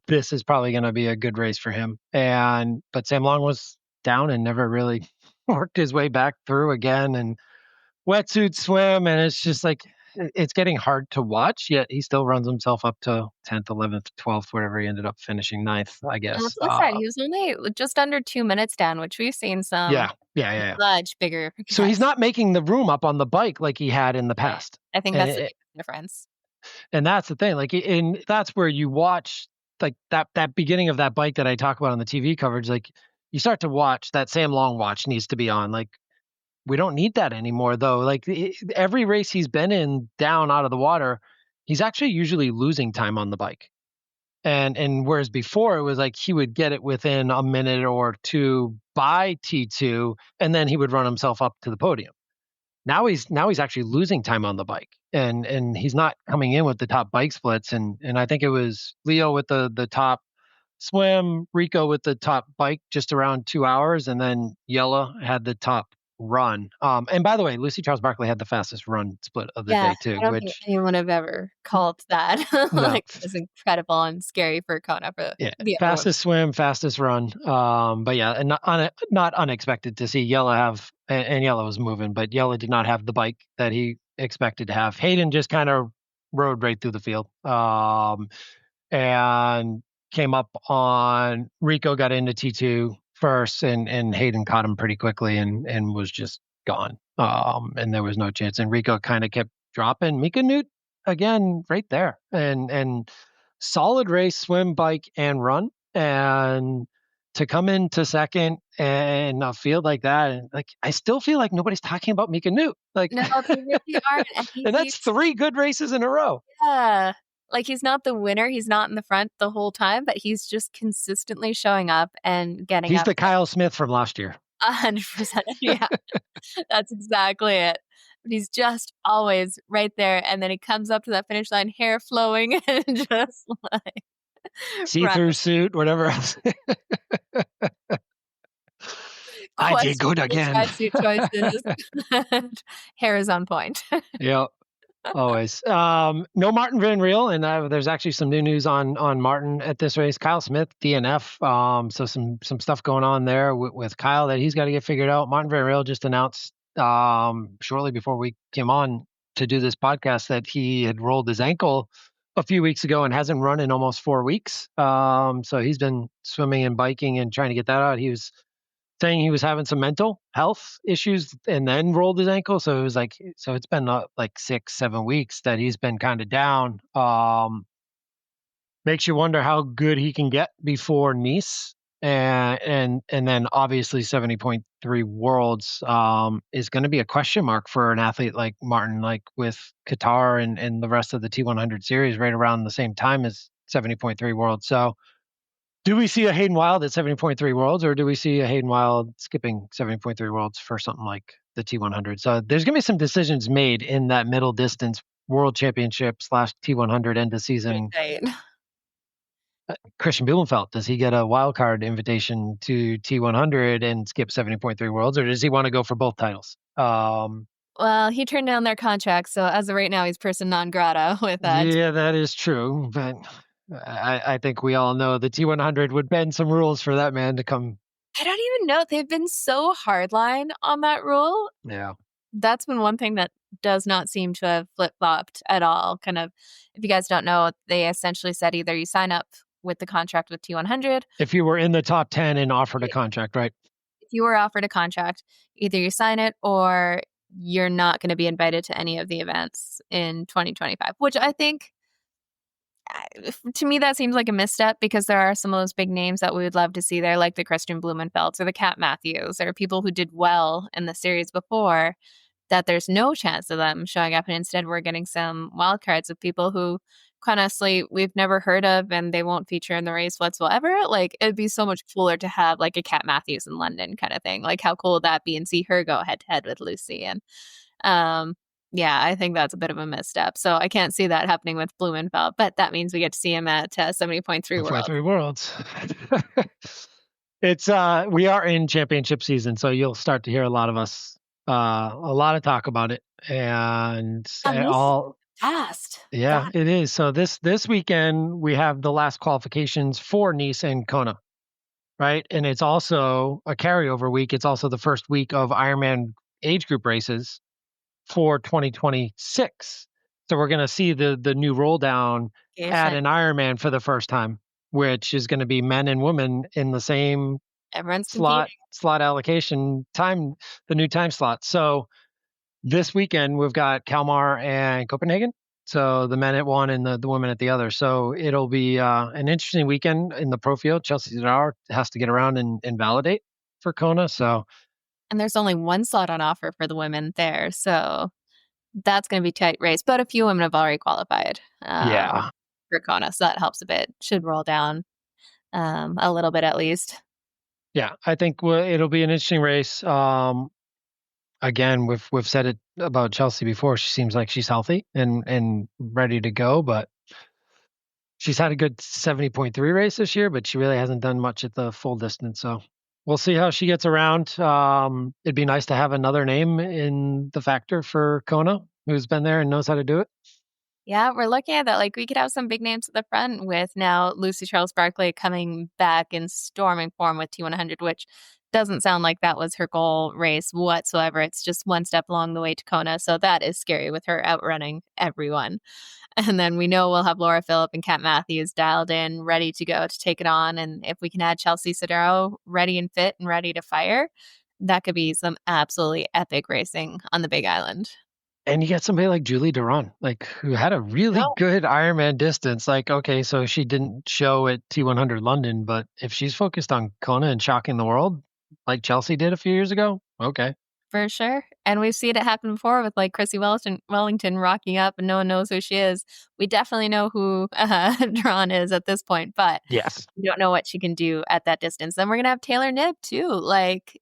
This is probably going to be a good race for him. But Sam Long was down and never really worked his way back through again. And wetsuit swim, and it's just like it's getting hard to watch. Yet he still runs himself up to 10th, 11th, 12th, wherever he ended up finishing 9th, I guess. That's what I said. He was only just under 2 minutes down, which we've seen some much bigger. So he's not making the room up on the bike like he had in the past. I think that's the difference. And that's the thing. Like, and that's where you watch like that beginning of that bike that I talk about on the TV coverage. Like, you start to watch that Sam Long watch needs to be on. Like, we don't need that anymore, though. Like, every race he's been in down out of the water, he's actually usually losing time on the bike. And whereas before it was like he would get it within a minute or two by T2, and then he would run himself up to the podium. Now he's actually losing time on the bike, and he's not coming in with the top bike splits. And I think it was Leo with the top swim, Rico with the top bike just around 2 hours, and then Yella had the top run. And by the way, Lucy Charles-Barclay had the fastest run split of the day too. I don't think anyone have ever called that. Like, it's incredible and scary for Kona. Fastest swim, fastest run. But yeah, and not unexpected to see Yella have, and Yella was moving, but Yella did not have the bike that he expected to have. Hayden just kind of rode right through the field. And came up on Rico, got into T2 first, and Hayden caught him pretty quickly and was just gone. And there was no chance. And Rico kind of kept dropping. Mika Newt again right there. And solid race, swim, bike, and run. And to come into second and a field like that, and like I still feel like nobody's talking about Mika Newt. Like, no, they really aren't. And that's 3 good races in a row. Yeah. Like, he's not the winner. He's not in the front the whole time, but he's just consistently showing up and getting He's up. the Kyle Smith from last year. 100%. Yeah, that's exactly it. But he's just always right there. And then he comes up to that finish line, hair flowing, and just like see-through suit, whatever else. I did good again. Suit choices. Hair is on point. Yeah. Always. No Martin Van Riel, and there's actually some new news on Martin at this race. Kyle Smith, DNF. So some stuff going on there with Kyle that he's got to get figured out. Martin Van Riel just announced shortly before we came on to do this podcast that he had rolled his ankle a few weeks ago and hasn't run in almost 4 weeks. So he's been swimming and biking and trying to get that out. He was saying he was having some mental health issues and then rolled his ankle. So it was like, it's been like 6-7 weeks that he's been kind of down. Makes you wonder how good he can get before Nice. And then obviously 70.3 Worlds is going to be a question mark for an athlete like Martin, like with Qatar and the rest of the T100 series right around the same time as 70.3 Worlds. So do we see a Hayden Wilde at 70.3 Worlds, or do we see a Hayden Wilde skipping 70.3 Worlds for something like the T100? So there's going to be some decisions made in that middle distance World Championship / T100 end of season. Right. Christian Blumenfeld, does he get a wild card invitation to T100 and skip 70.3 Worlds, or does he want to go for both titles? Well, he turned down their contract, so as of right now, he's person non grata with that. Yeah, that is true, but I think we all know the T100 would bend some rules for that man to come. I don't even know. They've been so hardline on that rule. Yeah. That's been one thing that does not seem to have flip-flopped at all. Kind of, if you guys don't know, they essentially said either you sign up with the contract with T100. If you were in the top 10 and offered a contract, right? If you were offered a contract, either you sign it or you're not going to be invited to any of the events in 2025, which I think, to me, that seems like a misstep because there are some of those big names that we would love to see there, like the Christian Blumenfelds or the Kat Matthews or people who did well in the series before. that there's no chance of them showing up, and instead we're getting some wild cards of people who, quite honestly, we've never heard of, and they won't feature in the race whatsoever. Like, it'd be so much cooler to have like a Kat Matthews in London kind of thing. Like, how cool would that be? And see her go head to head with Lucy. And yeah, I think that's a bit of a misstep. So I can't see that happening with Blumenfeld, but that means we get to see him at 70.3 Worlds. 3 Worlds. It's we are in championship season, so you'll start to hear a lot of us, a lot of talk about it, and all fast. Yeah, it is. So this weekend we have the last qualifications for Nice and Kona, right? And it's also a carryover week. It's also the first week of Ironman age group races for 2026. So we're going to see the new roll down at an Ironman for the first time, which is going to be men and women in the same slot allocation time, the new time slot. So this weekend we've got Kalmar and Copenhagen. So the men at one and the women at the other. So it'll be an interesting weekend in the pro field. Chelsea Zadar has to get around and validate for Kona. And there's only one slot on offer for the women there. So that's going to be a tight race. But a few women have already qualified for Kona. So that helps a bit. Should roll down a little bit at least. Yeah, I think it'll be an interesting race. Again, we've said it about Chelsea before. She seems like she's healthy and ready to go, but she's had a good 70.3 race this year, but she really hasn't done much at the full distance. So we'll see how she gets around. It'd be nice to have another name in the factor for Kona who's been there and knows how to do it. Yeah, we're looking at that. Like, we could have some big names at the front with now Lucy Charles-Barclay coming back in storming form with T100, which doesn't sound like that was her goal race whatsoever. It's just one step along the way to Kona. So that is scary with her outrunning everyone. And then we know we'll have Laura Phillip and Kat Matthews dialed in, ready to go to take it on. And if we can add Chelsea Sodaro ready and fit and ready to fire, that could be some absolutely epic racing on the Big Island. And you get somebody like Julie Duran, like who had a really good Ironman distance. Like, okay, so she didn't show at T100 London, but if she's focused on Kona and shocking the world, like Chelsea did a few years ago, okay. For sure. And we've seen it happen before with like Chrissy Wellington rocking up and no one knows who she is. We definitely know who Duran is at this point, but yes, we don't know what she can do at that distance. Then we're going to have Taylor Knibb too. Like,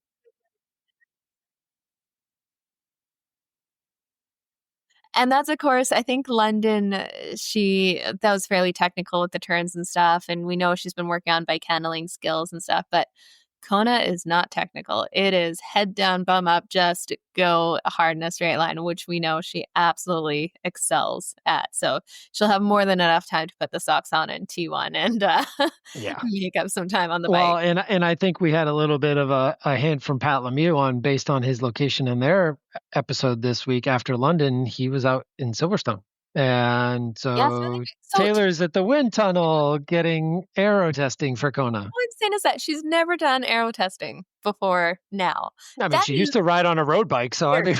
and that's, of course, I think London, that was fairly technical with the turns and stuff. And we know she's been working on bike handling skills and stuff, but Kona is not technical. It is head down, bum up, just go hard in a straight line, which we know she absolutely excels at. So she'll have more than enough time to put the socks on in T1 and make up some time on the bike. Well, and I think we had a little bit of a hint from Pat Lemieux based on his location in their episode this week after London. He was out in Silverstone. And so Taylor's at the wind tunnel getting aero testing for Kona. What I'm saying is that she's never done aero testing before now. I mean, she used to ride on a road bike, so I mean...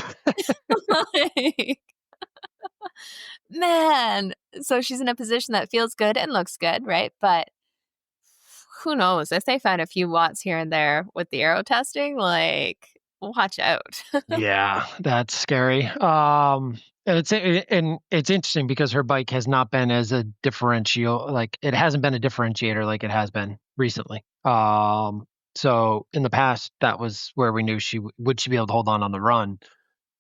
Man, so she's in a position that feels good and looks good, right? But who knows? If they find a few watts here and there with the aero testing, like, watch out. Yeah, that's scary. And it's interesting because her bike has not been as a differential, like it hasn't been a differentiator like it has been recently. So in the past, that was where we knew she be able to hold on the run,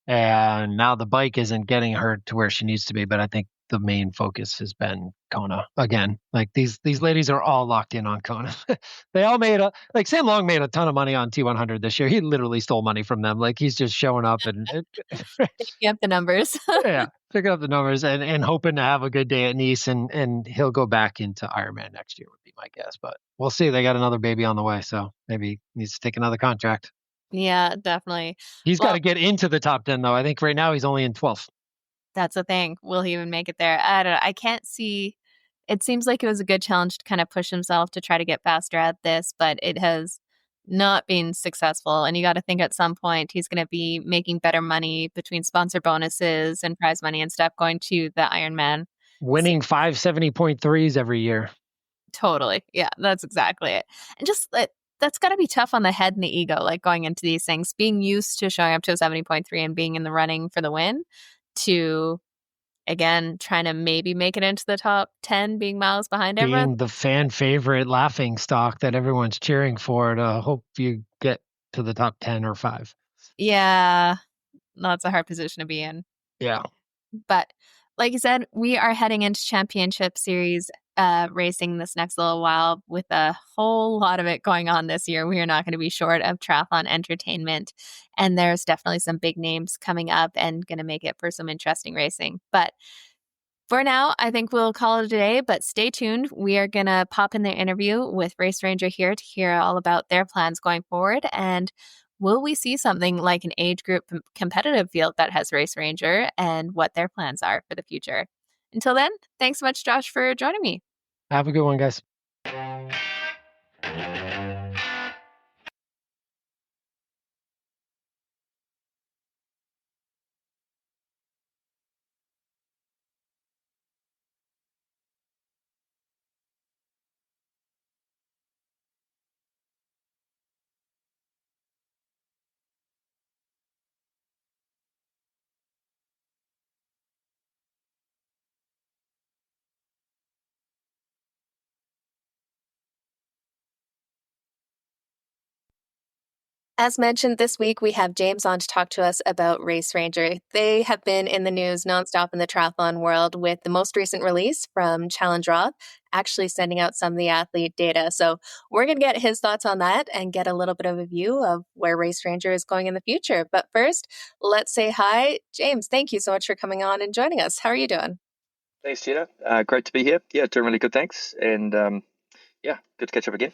and now the bike isn't getting her to where she needs to be. But I think the main focus has been Kona again. Like these ladies are all locked in on Kona. They all Sam Long made a ton of money on T100 this year. He literally stole money from them. Like he's just showing up and picking up the numbers. Yeah, picking up the numbers and hoping to have a good day at Nice, and he'll go back into Ironman next year would be my guess. But we'll see. They got another baby on the way, so maybe he needs to take another contract. Yeah, definitely. He's got to get into the top 10 though. I think right now he's only in 12th. That's the thing. Will he even make it there? I don't know. I can't see. It seems like it was a good challenge to kind of push himself to try to get faster at this, but it has not been successful. And you got to think at some point he's going to be making better money between sponsor bonuses and prize money and stuff going to the Ironman. Winning 570.3s every year. Totally. Yeah, that's exactly it. And just that's got to be tough on the head and the ego, like going into these things, being used to showing up to a 70.3 and being in the running for the win to, again, trying to maybe make it into the top 10, being miles behind everyone. Being the fan favorite laughing stock that everyone's cheering for to hope you get to the top 10 or 5. Yeah, that's a hard position to be in. Yeah. But like you said, we are heading into championship series racing this next little while with a whole lot of it going on this year. We are not going to be short of triathlon entertainment. And there's definitely some big names coming up and going to make it for some interesting racing. But for now, I think we'll call it a day, but stay tuned. We are going to pop in the interview with Race Ranger here to hear all about their plans going forward. And will we see something like an age group competitive field that has Race Ranger and what their plans are for the future? Until then, thanks so much, Josh, for joining me. Have a good one, guys. As mentioned, this week we have James on to talk to us about Race Ranger. They have been in the news nonstop in the triathlon world with the most recent release from Challenge Roth, actually sending out some of the athlete data. So we're going to get his thoughts on that and get a little bit of a view of where Race Ranger is going in the future. But first, let's say hi. James, thank you so much for coming on and joining us. How are you doing? Thanks, Jenna. Great to be here. Yeah, doing really good, thanks. And yeah, good to catch up again.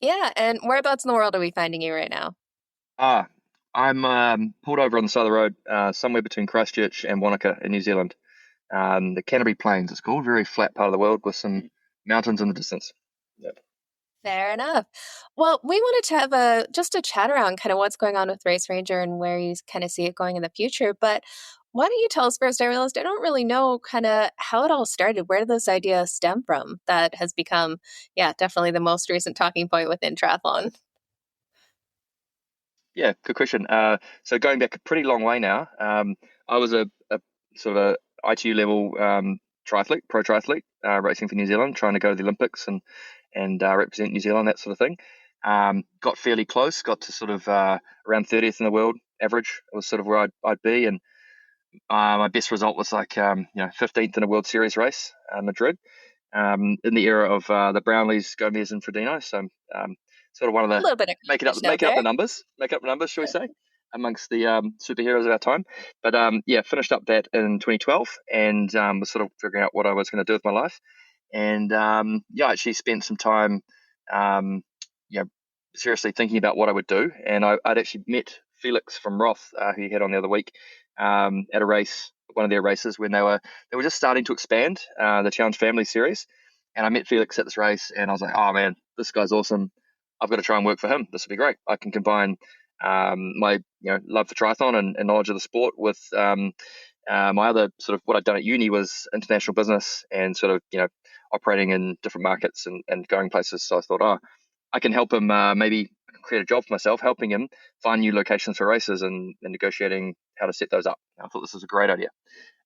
Yeah, and whereabouts in the world are we finding you right now? I'm pulled over on the side of the road, somewhere between Christchurch and Wanaka in New Zealand. The Canterbury Plains, it's called, very flat part of the world with some mountains in the distance. Yep. Fair enough. Well, we wanted to have just a chat around kind of what's going on with Race Ranger and where you kind of see it going in the future. But why don't you tell us first? I realized I don't really know kind of how it all started. Where did this idea stem from that has become, definitely the most recent talking point within triathlon? Yeah, good question. So going back a pretty long way now, I was a sort of a ITU level triathlete, pro triathlete, racing for New Zealand, trying to go to the Olympics and represent New Zealand, that sort of thing. Got fairly close, got to sort of around 30th in the world average. It was sort of where I'd be, and my best result was like 15th in a World Series race, Madrid, in the era of the Brownlees, Gomez, and Frodeno. So sort of one of the A little bit of make up the numbers, shall we say, amongst the superheroes of our time. But finished up that in 2012 and was sort of figuring out what I was going to do with my life. And I actually spent some time seriously thinking about what I would do. And I'd actually met Felix from Roth, who you had on the other week, at a race, one of their races, when they were just starting to expand the Challenge Family Series. And I met Felix at this race, and I was like, oh man, this guy's awesome. I've got to try and work for him. This would be great. I can combine my love for triathlon and knowledge of the sport with my other sort of what I'd done at uni was international business and sort of operating in different markets and going places. So I thought, I can help him maybe create a job for myself, helping him find new locations for races and negotiating how to set those up. I thought this was a great idea.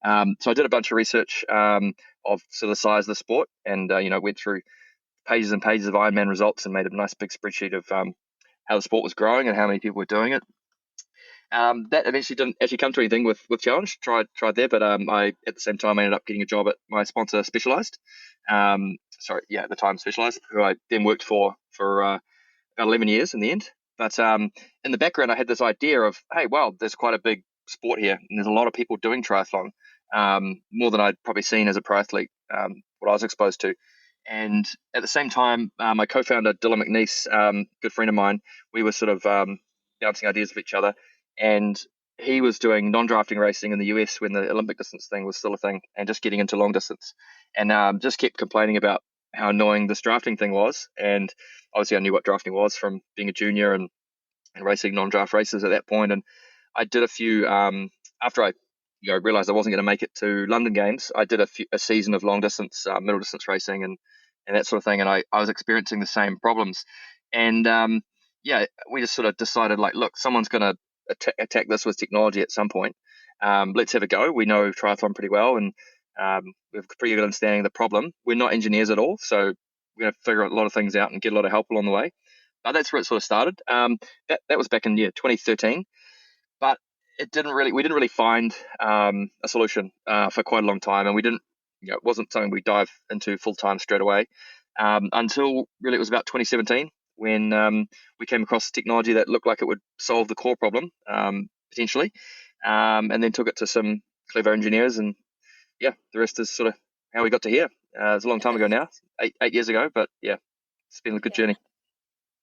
So I did a bunch of research of sort of the size of the sport and went through pages and pages of Ironman results and made a nice big spreadsheet of how the sport was growing and how many people were doing it. That eventually didn't actually come to anything with Challenge. Tried there, but I at the same time I ended up getting a job at my sponsor, Specialized. At the time Specialized, who I then worked for about 11 years in the end. But in the background, I had this idea of, hey, wow, there's quite a big sport here, and there's a lot of people doing triathlon, more than I'd probably seen as a pro athlete, what I was exposed to. And at the same time, my co-founder, Dylan McNeese, good friend of mine, we were sort of bouncing ideas with each other. And he was doing non-drafting racing in the US when the Olympic distance thing was still a thing and just getting into long distance. And just kept complaining about how annoying this drafting thing was. And obviously I knew what drafting was from being a junior and racing non-draft races at that point. And I did a few, after I realized I wasn't going to make it to London Games, I did a season of long distance, middle distance racing and that sort of thing. And I was experiencing the same problems. And we just sort of decided, like, look, someone's going to attack this with technology at some point. Let's have a go. We know triathlon pretty well, and we have a pretty good understanding of the problem. We're not engineers at all, so we're going to figure a lot of things out and get a lot of help along the way. But that's where it sort of started. That was back in 2013, but we didn't really find a solution for quite a long time, and we didn't, it wasn't something we dive into full time straight away until really it was about 2017 when we came across technology that looked like it would solve the core problem potentially, and then took it to some clever engineers, and the rest is sort of how we got to here. It's a long time ago now, eight years ago, but it's been a good journey.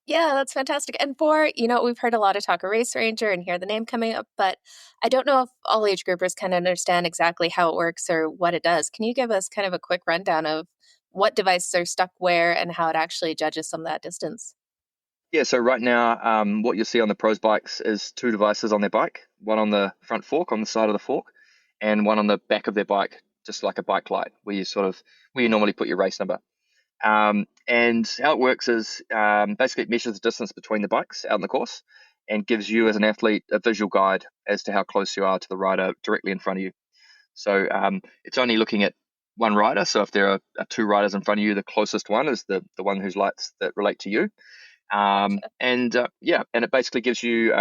Yeah, that's fantastic. And we've heard a lot of talk of Race Ranger and hear the name coming up, but I don't know if all age groupers can understand exactly how it works or what it does. Can you give us kind of a quick rundown of what devices are stuck where and how it actually judges some of that distance? Yeah, so right now, what you'll see on the pros bikes is two devices on their bike, one on the front fork on the side of the fork, and one on the back of their bike, just like a bike light, where you normally put your race number. And how it works is basically it measures the distance between the bikes out in the course and gives you as an athlete a visual guide as to how close you are to the rider directly in front of you. So it's only looking at one rider. So if there are two riders in front of you, the closest one is the one whose lights that relate to you. And it basically gives you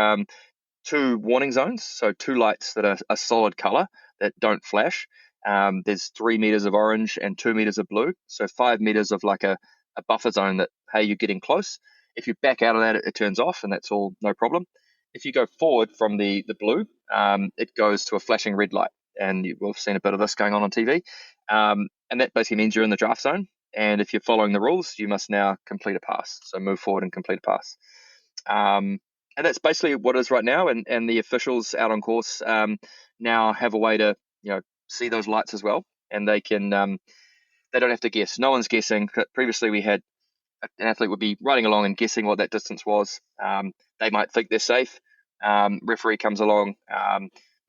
two warning zones. So two lights that are a solid color that don't flash. There's 3 meters of orange and 2 meters of blue. So 5 meters of like a buffer zone that, hey, you're getting close. If you back out of that, it turns off, and that's all no problem. If you go forward from the blue, it goes to a flashing red light. And we've seen a bit of this going on TV. And that basically means you're in the draft zone. And if you're following the rules, you must now complete a pass. So move forward and complete a pass. And that's basically what it is right now. And the officials out on course now have a way to, see those lights as well. And they can, they don't have to guess. No one's guessing. Previously, we had an athlete would be riding along and guessing what that distance was. They might think they're safe. Referee comes along,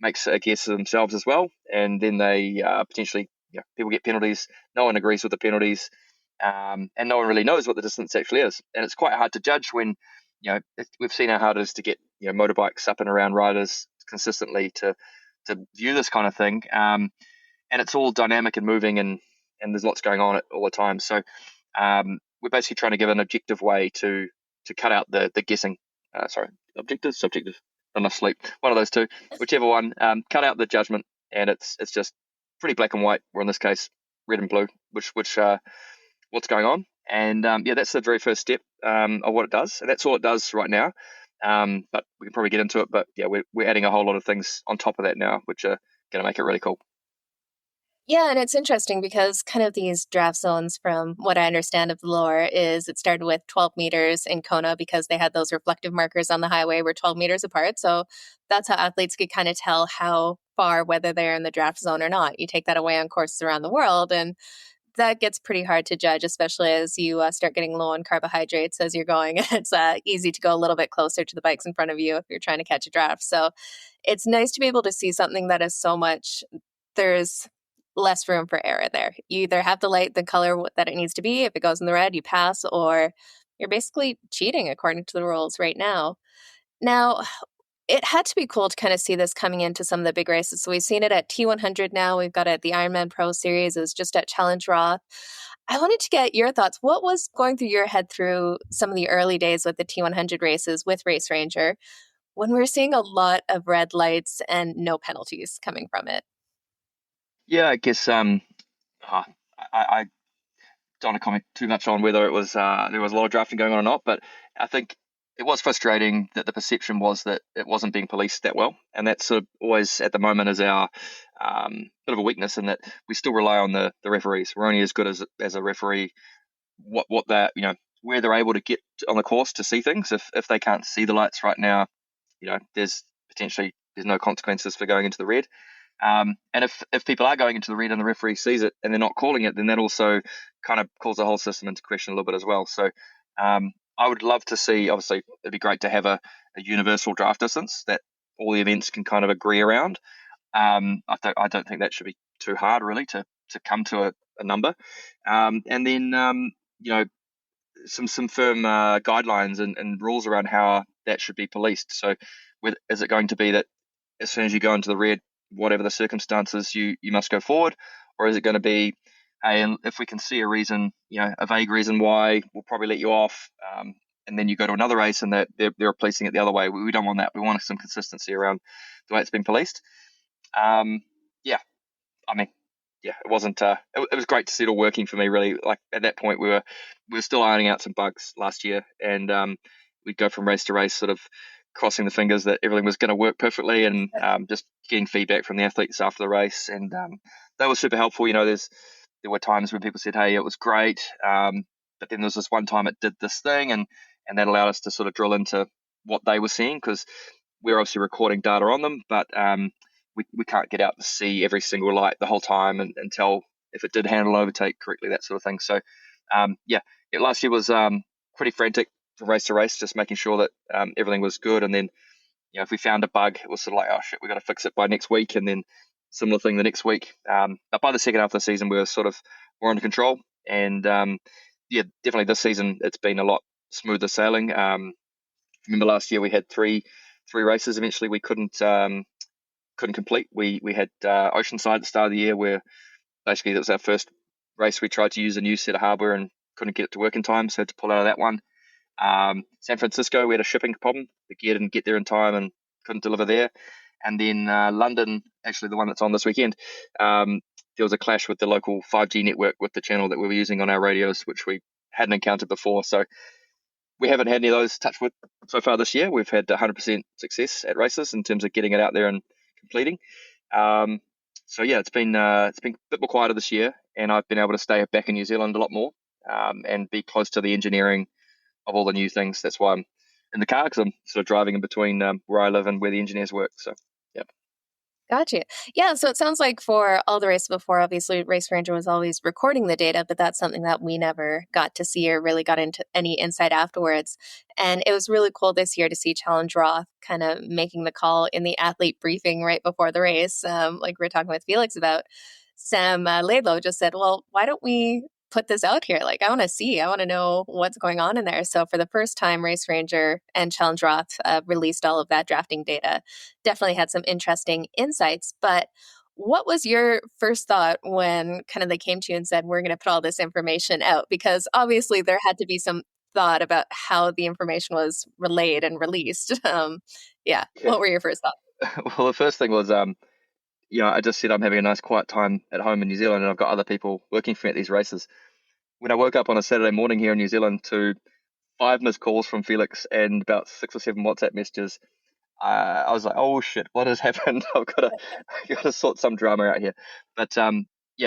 makes a guess themselves as well. And then they potentially, people get penalties. No one agrees with the penalties. And no one really knows what the distance actually is. And it's quite hard to judge when, we've seen how hard it is to get, motorbikes up and around riders consistently to view this kind of thing. And it's all dynamic and moving, and there's lots going on all the time. So we're basically trying to give an objective way to cut out the guessing. Objective, subjective, not enough sleep. One of those two, whichever one. Cut out the judgment, and it's just pretty black and white. Or in this case, red and blue, which what's going on. And that's the very first step of what it does, and that's all it does right now. But we can probably get into it. But we're adding a whole lot of things on top of that now, which are going to make it really cool. Yeah, and it's interesting because kind of these draft zones, from what I understand of the lore, is it started with 12 meters in Kona because they had those reflective markers on the highway were 12 meters apart. So that's how athletes could kind of tell how far, whether they're in the draft zone or not. You take that away on courses around the world, and that gets pretty hard to judge, especially as you start getting low on carbohydrates as you're going. It's easy to go a little bit closer to the bikes in front of you if you're trying to catch a draft. So it's nice to be able to see something that is so much, there's less room for error there. You either have the light the color that it needs to be. If it goes in the red, you pass, or you're basically cheating according to the rules right now. Now, it had to be cool to kind of see this coming into some of the big races. So we've seen it at T100 now. We've got it at the Ironman Pro Series. It was just at Challenge Roth. I wanted to get your thoughts. What was going through your head through some of the early days with the T100 races with Race Ranger when we're seeing a lot of red lights and no penalties coming from it? Yeah, I guess I don't want to comment too much on whether it was there was a lot of drafting going on or not, but I think it was frustrating that the perception was that it wasn't being policed that well, and that's sort of always at the moment is our bit of a weakness in that we still rely on the referees. We're only as good as a referee what that where they're able to get on the course to see things. If they can't see the lights right now, there's no consequences for going into the red. And if people are going into the red and the referee sees it and they're not calling it, then that also kind of calls the whole system into question a little bit as well. So I would love to see, obviously, it'd be great to have a universal draft distance that all the events can kind of agree around. I don't think that should be too hard, really, to come to a number. And then, some firm guidelines and rules around how that should be policed. So is it going to be that as soon as you go into the red, whatever the circumstances, you must go forward? Or is it going to be, hey, and if we can see a reason, a vague reason why, we'll probably let you off, and then you go to another race and they're policing it the other way. We don't want that. We want some consistency around the way it's been policed. It wasn't. It was great to see it all working for me. Really, like at that point, we were still ironing out some bugs last year, and we'd go from race to race, sort of crossing the fingers that everything was going to work perfectly, and just getting feedback from the athletes after the race, and that was super helpful. There were times when people said, "Hey, it was great," but then there was this one time it did this thing, and that allowed us to sort of drill into what they were seeing, because we're obviously recording data on them, but we can't get out to see every single light the whole time and tell if it did handle overtake correctly, that sort of thing. So, last year was pretty frantic from race to race, just making sure that everything was good. And then, if we found a bug, it was sort of like, oh shit, we got to fix it by next week. And then similar thing the next week. But by the second half of the season, we were sort of more under control. And definitely this season, it's been a lot smoother sailing. Remember last year we had three races. Eventually we couldn't complete. We had Oceanside at the start of the year, where basically that was our first race. We tried to use a new set of hardware and couldn't get it to work in time, so had to pull out of that one. San Francisco, we had a shipping problem. The gear didn't get there in time and couldn't deliver there. And then London, actually the one that's on this weekend, there was a clash with the local 5G network with the channel that we were using on our radios, which we hadn't encountered before. So we haven't had any of those touch wood so far this year. We've had 100% success at races in terms of getting it out there and completing. It's been a bit more quieter this year, and I've been able to stay back in New Zealand a lot more and be close to the engineering of all the new things. That's why I'm in the car, because I'm sort of driving in between where I live and where the engineers work. So, yeah. Gotcha. Yeah, so it sounds like for all the races before, obviously Race Ranger was always recording the data, but that's something that we never got to see or really got into any insight afterwards. And it was really cool this year to see Challenge Roth kind of making the call in the athlete briefing right before the race. Like we were talking with Felix about, Sam Laidlow just said, well, why don't we put this out here? Like, I want to know what's going on in there. So for the first time, Race Ranger and Challenge Roth released all of that drafting data. Definitely had some interesting insights. But what was your first thought when kind of they came to you and said, we're going to put all this information out? Because obviously there had to be some thought about how the information was relayed and released. What were your first thoughts? Well, the first thing was, I just said I'm having a nice quiet time at home in New Zealand, and I've got other people working for me at these races. When I woke up on a Saturday morning here in New Zealand to 5 missed calls from Felix and about 6 or 7 WhatsApp messages, I was like, oh shit, what has happened? I've got to sort some drama out here. But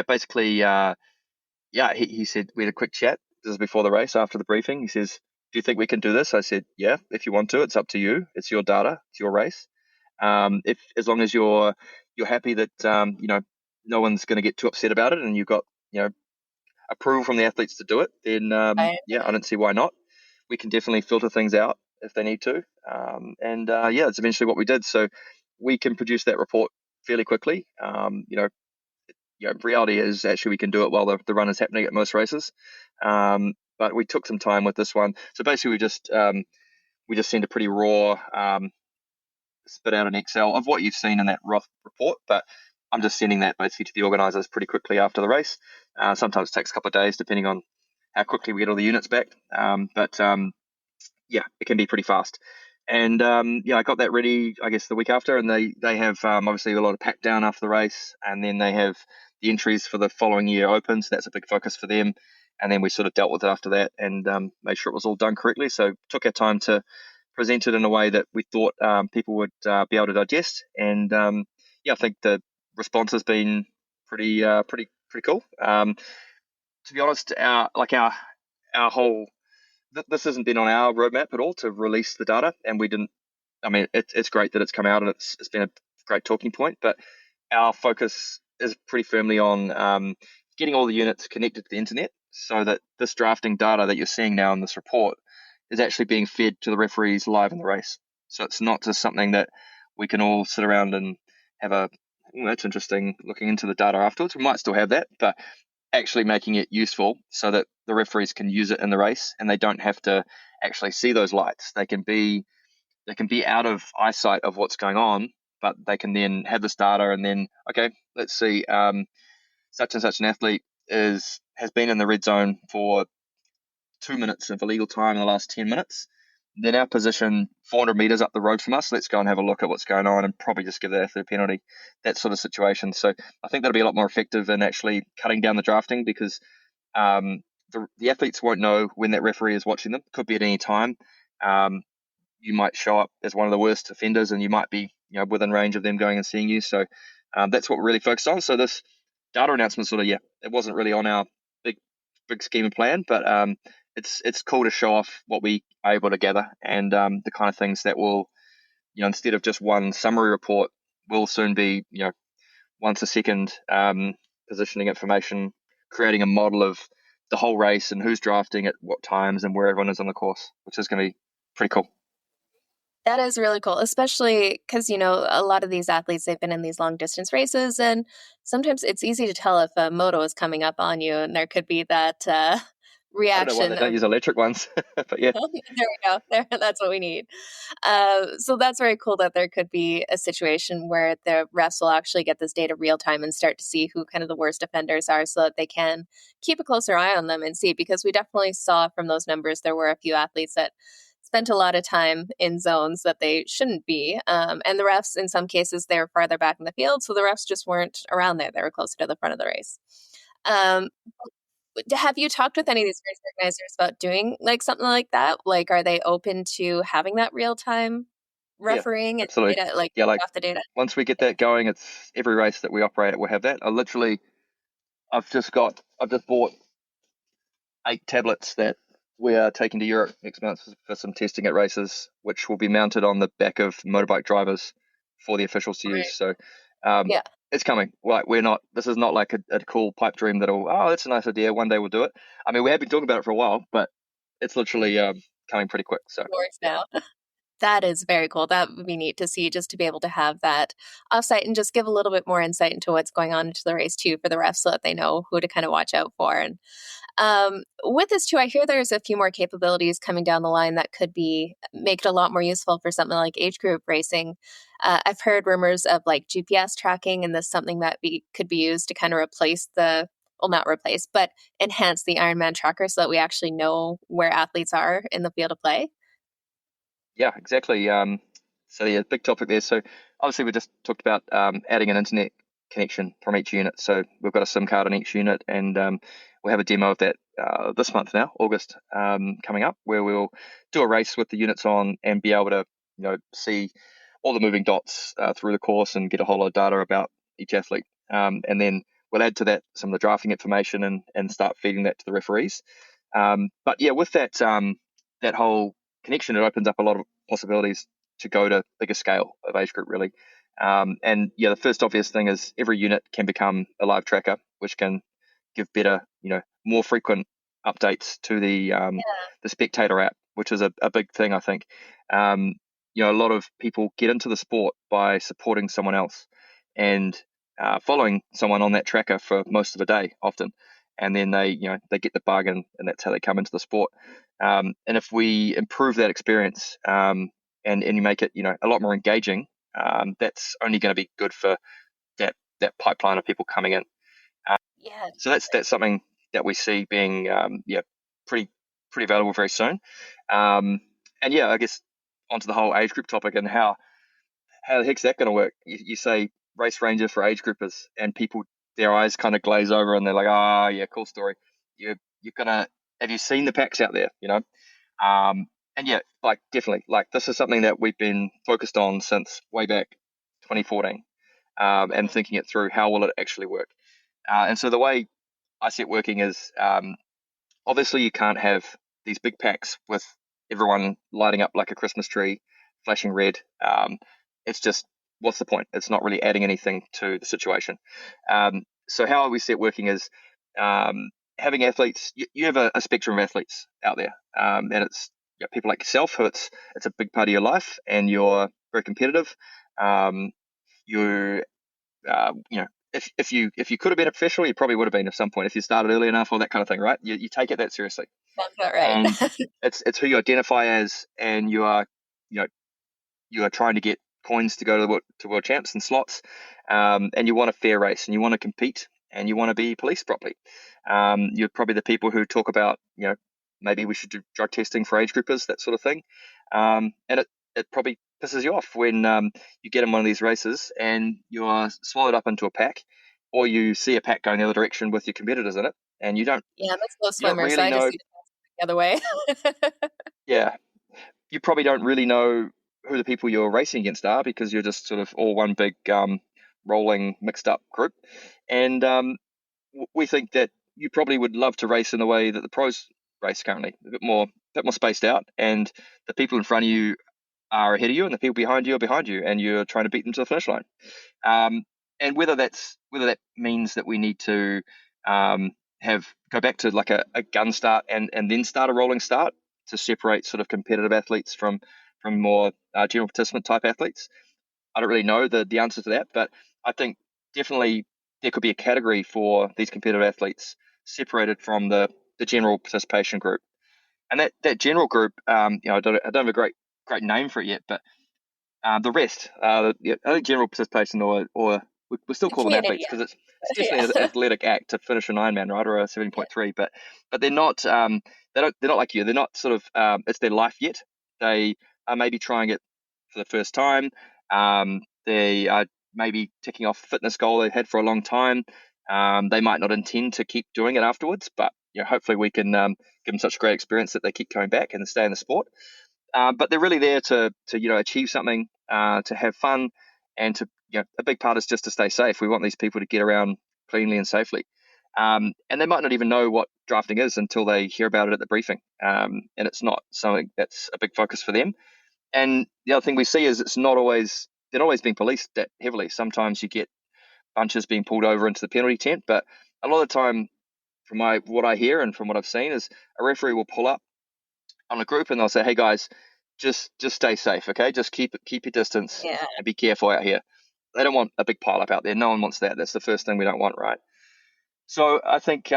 basically, he said, we had a quick chat. This is before the race, after the briefing. He says, do you think we can do this? I said, yeah, if you want to. It's up to you. It's your data. It's your race. As long as you're happy that no one's going to get too upset about it, and you've got approval from the athletes to do it, then I don't see why not. We can definitely filter things out if they need to, it's eventually what we did. So we can produce that report fairly quickly. Reality is actually we can do it while the run is happening at most races, but we took some time with this one. So basically we just sent a pretty raw spit out an Excel of what you've seen in that Roth report, but I'm just sending that basically to the organisers pretty quickly after the race. Sometimes it takes a couple of days depending on how quickly we get all the units back. It can be pretty fast. And I got that ready, I guess, the week after, and they have obviously a lot of pack down after the race, and then they have the entries for the following year open, so that's a big focus for them. And then we sort of dealt with it after that and made sure it was all done correctly. So took our time to present it in a way that we thought people would be able to digest. And I think the response has been pretty cool. To be honest, our whole this hasn't been on our roadmap at all to release the data, and we didn't. I mean, it's great that it's come out and it's been a great talking point, but our focus is pretty firmly on getting all the units connected to the internet, so that this drafting data that you're seeing now in this report is actually being fed to the referees live in the race. So it's not just something that we can all sit around and have that's interesting looking into the data afterwards. We might still have that, but actually making it useful so that the referees can use it in the race and they don't have to actually see those lights. They can be out of eyesight of what's going on, but they can then have this data and then, okay, let's see, such and such an athlete has been in the red zone for 2 minutes of illegal time in the last 10 minutes. They're now positioned 400 meters up the road from us. Let's go and have a look at what's going on and probably just give the athlete a penalty, that sort of situation. So I think that'll be a lot more effective in actually cutting down the drafting, because the athletes won't know when that referee is watching them. Could be at any time. You might show up as one of the worst offenders and you might be within range of them going and seeing you. So that's what we're really focused on. So this data announcement sort of, it wasn't really on our big scheme and plan, but it's cool to show off what we are able to gather and the kind of things that will, instead of just one summary report, will soon be, once a second positioning information, creating a model of the whole race and who's drafting at what times and where everyone is on the course, which is going to be pretty cool. That is really cool, especially because, a lot of these athletes, they've been in these long distance races, and sometimes it's easy to tell if a moto is coming up on you, and there could be that reaction. I don't know why they don't use electric ones, but yeah. There we go. That's what we need. So that's very cool that there could be a situation where the refs will actually get this data real time and start to see who kind of the worst offenders are, so that they can keep a closer eye on them and see, because we definitely saw from those numbers there were a few athletes that spent a lot of time in zones that they shouldn't be. And the refs, in some cases, they were farther back in the field, so the refs just weren't around there. They were closer to the front of the race. Have you talked with any of these race organizers about doing something like that? Are they open to having that real-time refereeing and data, off the data? Once we get that going, it's every race that we operate at will have that. I've just bought 8 tablets that we are taking to Europe next month for some testing at races, which will be mounted on the back of motorbike drivers for the officials to use. So it's coming. This is not like a cool pipe dream that's a nice idea, one day we'll do it. I mean, we have been talking about it for a while, but it's literally coming pretty quick. So now. That is very cool. That would be neat to see, just to be able to have that offsite and just give a little bit more insight into what's going on into the race too for the refs, so that they know who to kind of watch out for. And with this too, I hear there's a few more capabilities coming down the line that could make it a lot more useful for something like age group racing. I've heard rumors of GPS tracking, and this is something that could be used to kind of not replace, but enhance the Ironman tracker, so that we actually know where athletes are in the field of play. Yeah, exactly. Big topic there. So obviously we just talked about adding an internet connection from each unit. So we've got a SIM card on each unit, and we'll have a demo of that this month now, August, coming up, where we'll do a race with the units on and be able to see all the moving dots through the course and get a whole lot of data about each athlete. And then we'll add to that some of the drafting information and start feeding that to the referees. But yeah, with that whole connection, it opens up a lot of possibilities to go to bigger scale of age group, really. The first obvious thing is every unit can become a live tracker, which can give better, more frequent updates to the spectator app, which is a big thing, I think. A lot of people get into the sport by supporting someone else and following someone on that tracker for most of the day often, and then they get the bug, and that's how they come into the sport. And if we improve that experience and you make it a lot more engaging, that's only going to be good for that pipeline of people coming in. So that's something that we see being pretty available very soon. I guess onto the whole age group topic and how the heck's that going to work? You say race ranger for age groupers, and people, their eyes kind of glaze over and they're like, cool story. You're gonna, have you seen the packs out there? Definitely, this is something that we've been focused on since way back 2014, and thinking it through, how will it actually work? And so the way I see it working is, obviously you can't have these big packs with everyone lighting up like a Christmas tree, flashing red. It's just, what's the point? It's not really adding anything to the situation. So how we see it working is, having athletes, you have a spectrum of athletes out there, and it's people like yourself who it's a big part of your life and you're very competitive. You're if you could have been a professional, you probably would have been at some point if you started early enough, or that kind of thing, right? You take it that seriously. That's about right. And it's who you identify as, and you are trying to get coins to go to world champs and slots, and you want a fair race, and you want to compete, and you want to be policed properly. You're probably the people who talk about, maybe we should do drug testing for age groupers, that sort of thing. And it probably pisses you off when you get in one of these races and you are swallowed up into a pack, or you see a pack going the other direction with your competitors in it, and you don't. Yeah, I'm a slow swimmer, really so I just see the other way. Yeah, you probably don't really know who the people you're racing against are, because you're just sort of all one big rolling mixed up group. And we think that you probably would love to race in the way that the pros race currently, a bit more spaced out, and the people in front of you are ahead of you, and the people behind you are behind you, and you're trying to beat them to the finish line. And whether that means that we need to go back to like a gun start and then start a rolling start to separate sort of competitive athletes from more general participant type athletes, I don't really know the answer to that, but I think definitely there could be a category for these competitive athletes separated from the general participation group. And that general group, I don't have a great name for it yet, but the rest, I think general participation, or we still call them athletes, because it's definitely an athletic act to finish an Ironman, right, or a 70.3. But they're not they're not like you. They're not sort of it's their life yet. They are maybe trying it for the first time. They are maybe ticking off a fitness goal they've had for a long time. They might not intend to keep doing it afterwards, but hopefully we can give them such a great experience that they keep coming back and stay in the sport. But they're really there to achieve something, to have fun, and to a big part is just to stay safe. We want these people to get around cleanly and safely, and they might not even know what drafting is until they hear about it at the briefing, and it's not something that's a big focus for them. And the other thing we see is they're not always being policed that heavily. Sometimes you get bunches being pulled over into the penalty tent, but a lot of the time, from what I hear and from what I've seen, is a referee will pull up on a group and they'll say, "Hey guys, just stay safe, okay? Just keep your distance and be careful out here." They don't want a big pile up out there. No one wants that. That's the first thing we don't want, right? So I think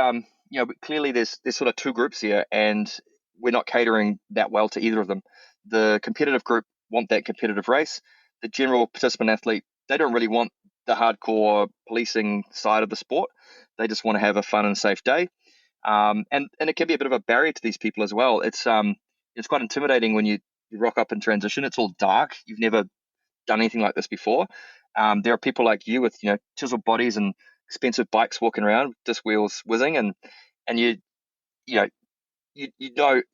clearly there's sort of two groups here, and we're not catering that well to either of them. The competitive group want that competitive race. The general participant athlete, they don't really want the hardcore policing side of the sport. They just want to have a fun and safe day. And it can be a bit of a barrier to these people as well. It's quite intimidating when you rock up in transition. It's all dark. You've never done anything like this before. There are people like you with chiseled bodies and expensive bikes walking around, disc wheels whizzing, and you're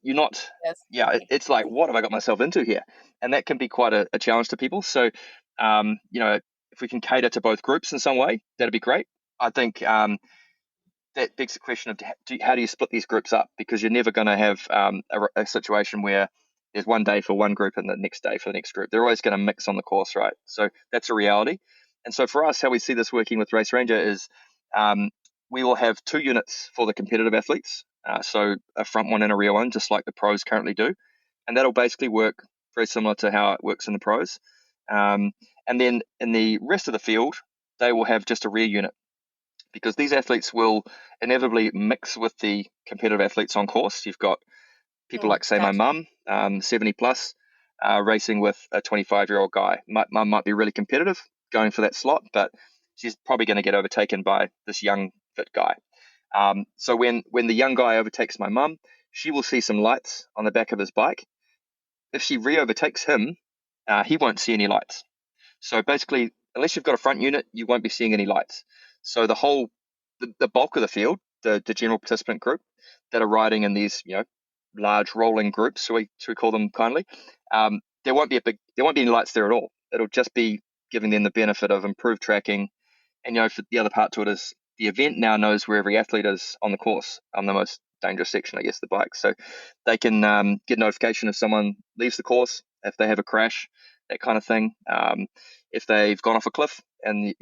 not. It's like, what have I got myself into here? And that can be quite a challenge to people. So if we can cater to both groups in some way, that'd be great. I think that begs the question of how do you split these groups up, because you're never going to have a situation where there's one day for one group and the next day for the next group. They're always going to mix on the course, right? So that's a reality. And so for us, how we see this working with Race Ranger is we will have 2 units for the competitive athletes, so a front one and a rear one, just like the pros currently do. And that'll basically work very similar to how it works in the pros. And then in the rest of the field, they will have just a rear unit, because these athletes will inevitably mix with the competitive athletes on course. You've got people like, say, my mum, 70 plus, racing with a 25-year-old guy. Mum might be really competitive going for that slot, but she's probably going to get overtaken by this young, fit guy. So when the young guy overtakes my mum, she will see some lights on the back of his bike. If she re-overtakes him, he won't see any lights. So basically, unless you've got a front unit, you won't be seeing any lights. So the bulk of the field, the general participant group that are riding in these large rolling groups, so we call them kindly, there won't be any lights there at all. It'll just be giving them the benefit of improved tracking. And for the other part to it is the event now knows where every athlete is on the course, on the most dangerous section, I guess, the bike. So they can get notification if someone leaves the course, if they have a crash, that kind of thing. If they've gone off a cliff and they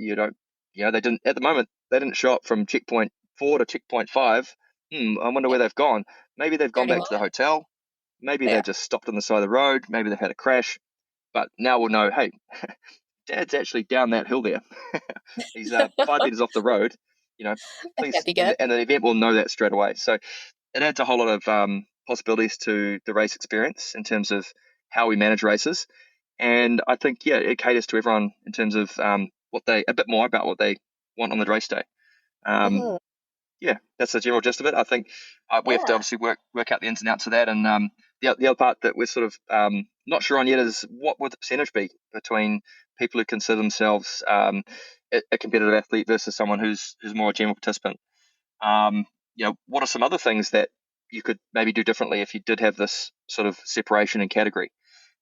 didn't, at the moment, they didn't show up from checkpoint 4 to checkpoint 5. I wonder where they've gone. Maybe they've gone back to the hotel. Maybe they've just stopped on the side of the road. Maybe they've had a crash. But now we'll know, hey, Dad's actually down that hill there. He's 5 meters off the road. That Please, can't be good. and the event will know that straight away. So it adds a whole lot of possibilities to the race experience in terms of how we manage races. And I think, it caters to everyone in terms of a bit more about what they want on the race day. Mhm. That's the general gist of it. I think we have to Yeah. obviously work out the ins and outs of that. And the other part that we're sort of not sure on yet is what would the percentage be between people who consider themselves a competitive athlete versus someone who's more a general participant. What are some other things that you could maybe do differently if you did have this sort of separation in category?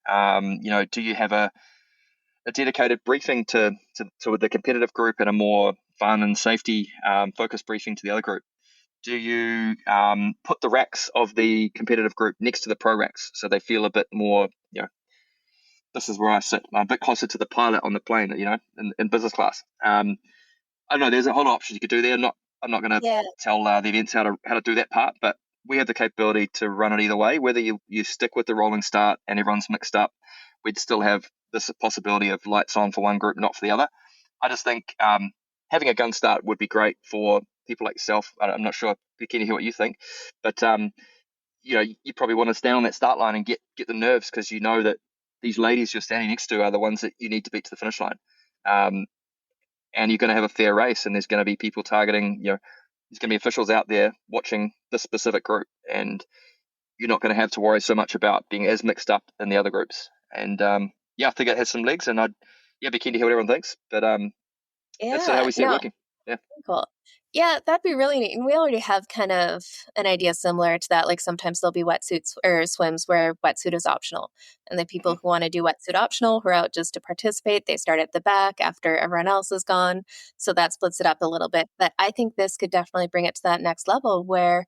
Do you have a dedicated briefing to the competitive group and a more fun and safety focused briefing to the other group? Do you put the racks of the competitive group next to the pro racks so they feel a bit more, this is where I sit, I'm a bit closer to the pilot on the plane, in business class. I don't know, there's a whole lot of options you could do there. I'm not going to Yeah. tell the events how to do that part, but we have the capability to run it either way. Whether you stick with the rolling start and everyone's mixed up, we'd still have this possibility of lights on for one group, not for the other. I just think having a gun start would be great for people like yourself. I'm not sure, be keen to hear what you think, but you probably want to stand on that start line and get the nerves, because you know that these ladies you're standing next to are the ones that you need to beat to the finish line. And you're going to have a fair race, and there's going to be people targeting, there's going to be officials out there watching this specific group, and you're not going to have to worry so much about being as mixed up in the other groups. And I think it has some legs, and I'd be keen to hear what everyone thinks. But that's sort of how Yeah. we see it No, working. Yeah. cool. Yeah, that'd be really neat. And we already have kind of an idea similar to that. Like sometimes there'll be wetsuits or swims where wetsuit is optional. And the people who want to do wetsuit optional, who are out just to participate, they start at the back after everyone else is gone. So that splits it up a little bit. But I think this could definitely bring it to that next level where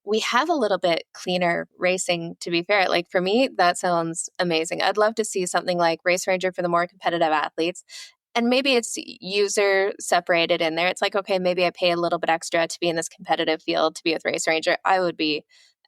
we have a little bit cleaner racing, to be fair. Like for me, that sounds amazing. I'd love to see something like Race Ranger for the more competitive athletes. And maybe it's user separated in there. It's like, okay, maybe I pay a little bit extra to be in this competitive field, to be with Race Ranger. I would be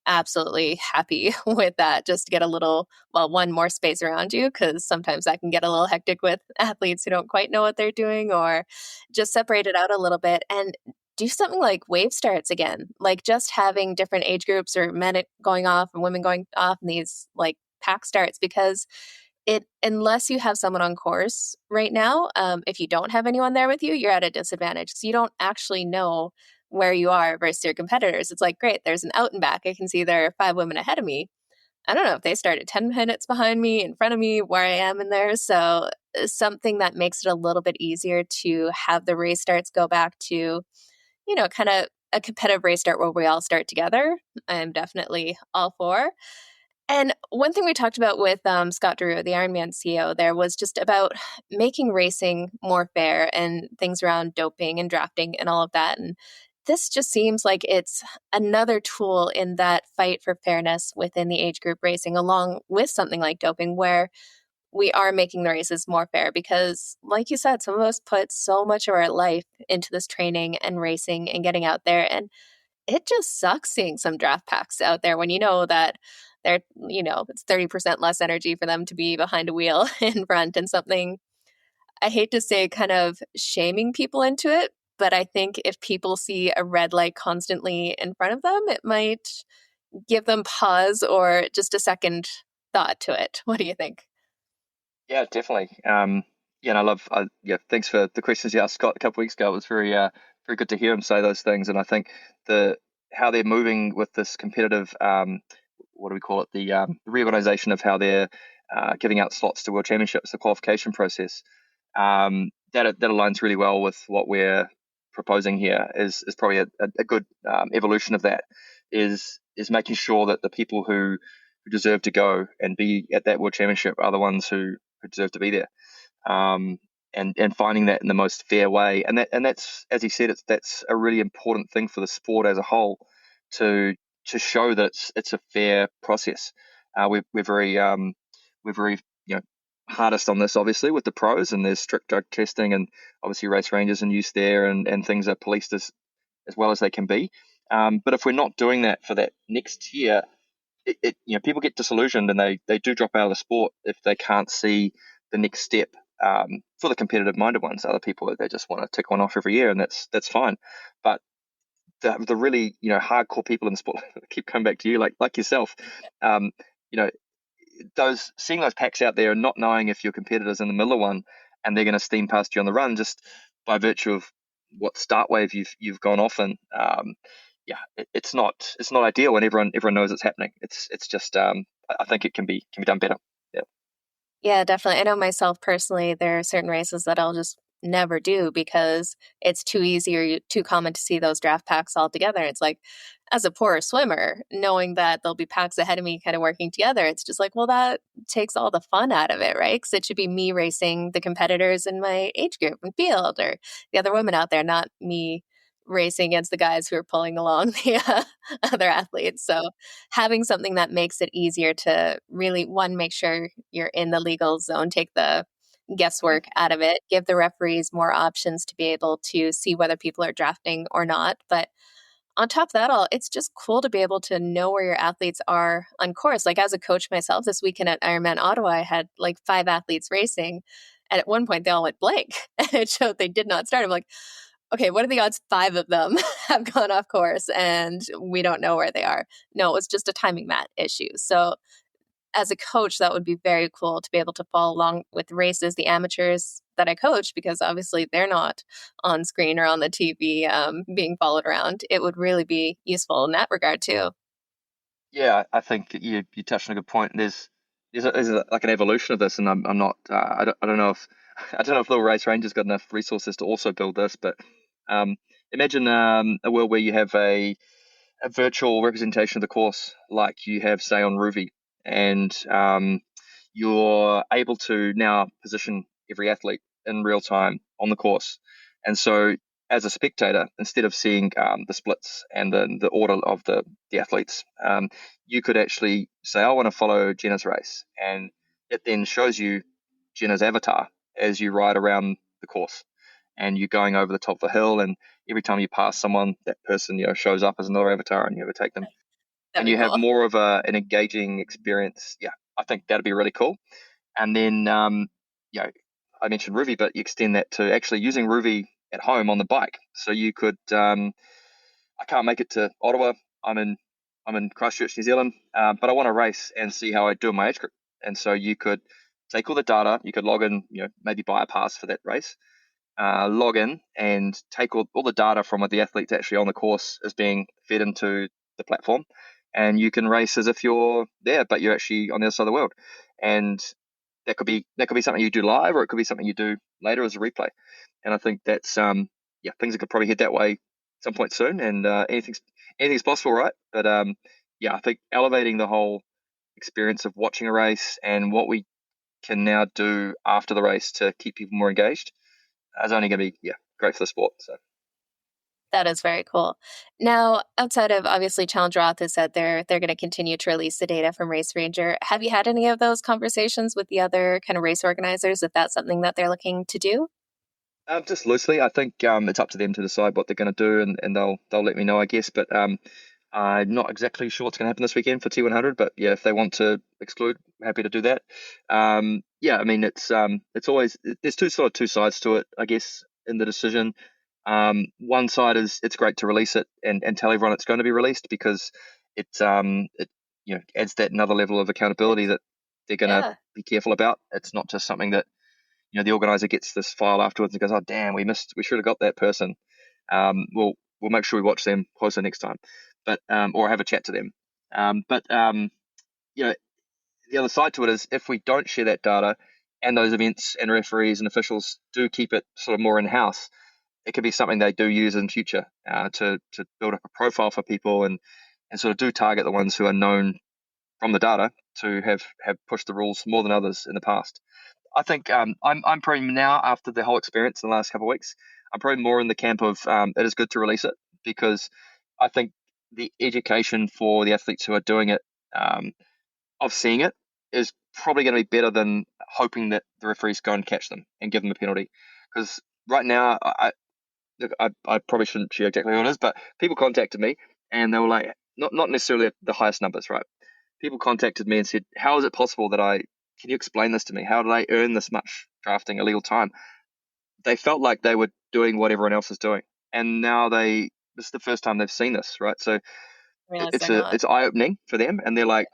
absolutely happy with that, just to get a little, one more space around you, because sometimes that can get a little hectic with athletes who don't quite know what they're doing, or just separate it out a little bit and do something like wave starts again, like just having different age groups or men going off and women going off in these like pack starts, because unless you have someone on course right now, if you don't have anyone there with you, you're at a disadvantage because you don't actually know where you are versus your competitors. It's like, great, there's an out and back. I can see there are 5 women ahead of me. I don't know if they started 10 minutes behind me, in front of me, where I am in there. So something that makes it a little bit easier to have the race starts go back to, kind of a competitive race start where we all start together. I'm definitely all for. And one thing we talked about with Scott Drew, the Ironman CEO, there was just about making racing more fair and things around doping and drafting and all of that. And this just seems like it's another tool in that fight for fairness within the age group racing, along with something like doping, where we are making the races more fair. Because, like you said, some of us put so much of our life into this training and racing and getting out there. And it just sucks seeing some draft packs out there when you know that it's 30% less energy for them to be behind a wheel in front, and something I hate to say kind of shaming people into it. But I think if people see a red light constantly in front of them, it might give them pause or just a second thought to it. What do you think? Yeah, definitely. And thanks for the questions you asked Scott a couple of weeks ago. It was very good to hear him say those things. And I think how they're moving with this competitive, what do we call it? The reorganization of how they're giving out slots to World Championships, the qualification process. That aligns really well with what we're proposing here. Is probably a good evolution of that. Is making sure that the people who deserve to go and be at that World Championship are the ones who deserve to be there, and finding that in the most fair way. And that's, as he said, that's a really important thing for the sport as a whole, to show that it's a fair process. We're very hardest on this, obviously, with the pros, and there's strict drug testing, and obviously race rangers in use there, and things are policed as well as they can be. But if we're not doing that for that next year, people get disillusioned, and they do drop out of the sport if they can't see the next step For the competitive minded ones, other people, they just want to tick one off every year, and that's fine. But the really, hardcore people in the sport, I keep coming back to you, like yourself, seeing those packs out there and not knowing if your competitor's in the middle of one and they're going to steam past you on the run just by virtue of what start wave you've gone off in. It's not ideal when everyone knows it's happening. It's just I think it can be done better. Yeah, definitely. I know myself personally, there are certain races that I'll just never do because it's too easy or too common to see those draft packs all together. It's like, as a poor swimmer, knowing that there'll be packs ahead of me kind of working together, it's just like, well, that takes all the fun out of it, right? Because it should be me racing the competitors in my age group and field, or the other women out there, not me racing against the guys who are pulling along the other athletes. So having something that makes it easier to really, one, make sure you're in the legal zone, take the guesswork out of it, give the referees more options to be able to see whether people are drafting or not. But on top of that all, it's just cool to be able to know where your athletes are on course. Like as a coach myself, this weekend at Ironman Ottawa, I had like 5 athletes racing. And at one point they all went blank and it showed they did not start. I'm like, okay, what are the odds 5 of them have gone off course and we don't know where they are? No, it was just a timing mat issue. So as a coach, that would be very cool to be able to follow along with races, the amateurs that I coach, because obviously they're not on screen or on the TV being followed around. It would really be useful in that regard too. Yeah, I think you touched on a good point. There's like an evolution of this, and I'm not I don't know if Little Race Ranger's got enough resources to also build this, but imagine a world where you have a virtual representation of the course, like you have, say, on Ruby, and you're able to now position every athlete in real time on the course. And so as a spectator, instead of seeing the splits and the order of the athletes, you could actually say, I want to follow Jenna's race. And it then shows you Jenna's avatar as you ride around the course. And you're going over the top of a hill, and every time you pass someone, that person shows up as another avatar, and you overtake them. And you have more of an engaging experience. Yeah, I think that'd be really cool. And then, I mentioned Ruby, but you extend that to actually using Ruby at home on the bike. So you could, I can't make it to Ottawa. I'm in Christchurch, New Zealand, but I want to race and see how I do in my age group. And so you could take all the data. You could log in, maybe buy a pass for that race. Log in and take all the data from the athletes actually on the course is being fed into the platform, and you can race as if you're there, but you're actually on the other side of the world. And that could be something you do live, or it could be something you do later as a replay. And I think that's things that could probably head that way some point soon. And anything's possible, right? But I think elevating the whole experience of watching a race and what we can now do after the race to keep people more engaged is only going to be great for the sport. So that is very cool. Now, outside of obviously Challenge Roth has said they're going to continue to release the data from Race Ranger, have you had any of those conversations with the other kind of race organizers, if that's something that they're looking to do? Just loosely, I think it's up to them to decide what they're going to do, and they'll let me know, I guess. But I'm not exactly sure what's going to happen this weekend for T100. But yeah, if they want to exclude, happy to do that. I mean, it's always, there's two sides to it, I guess, in the decision. One side is it's great to release it and tell everyone it's going to be released, because it adds that another level of accountability that they're going to be careful about. It's not just something that the organizer gets this file afterwards and goes, oh damn, we should have got that person. We'll make sure we watch them closer next time, but or have a chat to them. The other side to it is, if we don't share that data and those events and referees and officials do keep it sort of more in-house, it could be something they do use in future to build up a profile for people and sort of do target the ones who are known from the data to have pushed the rules more than others in the past. I think I'm probably now, after the whole experience in the last couple of weeks, I'm probably more in the camp of it is good to release it, because I think the education for the athletes who are doing it, of seeing it, is probably going to be better than hoping that the referees go and catch them and give them a penalty. Because right now, I probably shouldn't share exactly what it is, but people contacted me and they were like, not necessarily the highest numbers, right? People contacted me and said, how is it possible that can you explain this to me? How did I earn this much drafting illegal time, they felt like they were doing what everyone else is doing. And now this is the first time they've seen this, right? So Realize it's they're not. it's eye-opening for them. And they're like,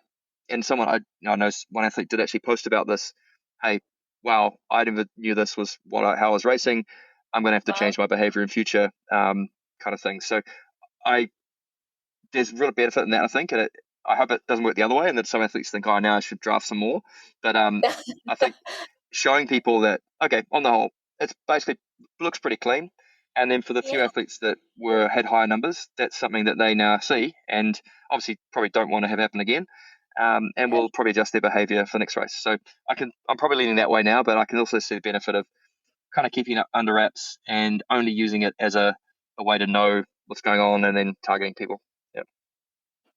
and someone, I know one athlete did actually post about this. Hey, wow, I never knew this was how I was racing. I'm going to have to change my behavior in future, kind of thing. So there's real benefit in that, I think. And I hope it doesn't work the other way and that some athletes think, oh, now I should draft some more. But I think showing people that, okay, on the whole, it's basically looks pretty clean. And then for the few athletes that had higher numbers, that's something that they now see and obviously probably don't want to have happen again. And will probably adjust their behavior for the next race. So I'm probably leaning that way now, but I can also see the benefit of kind of keeping it under wraps and only using it as a way to know what's going on and then targeting people.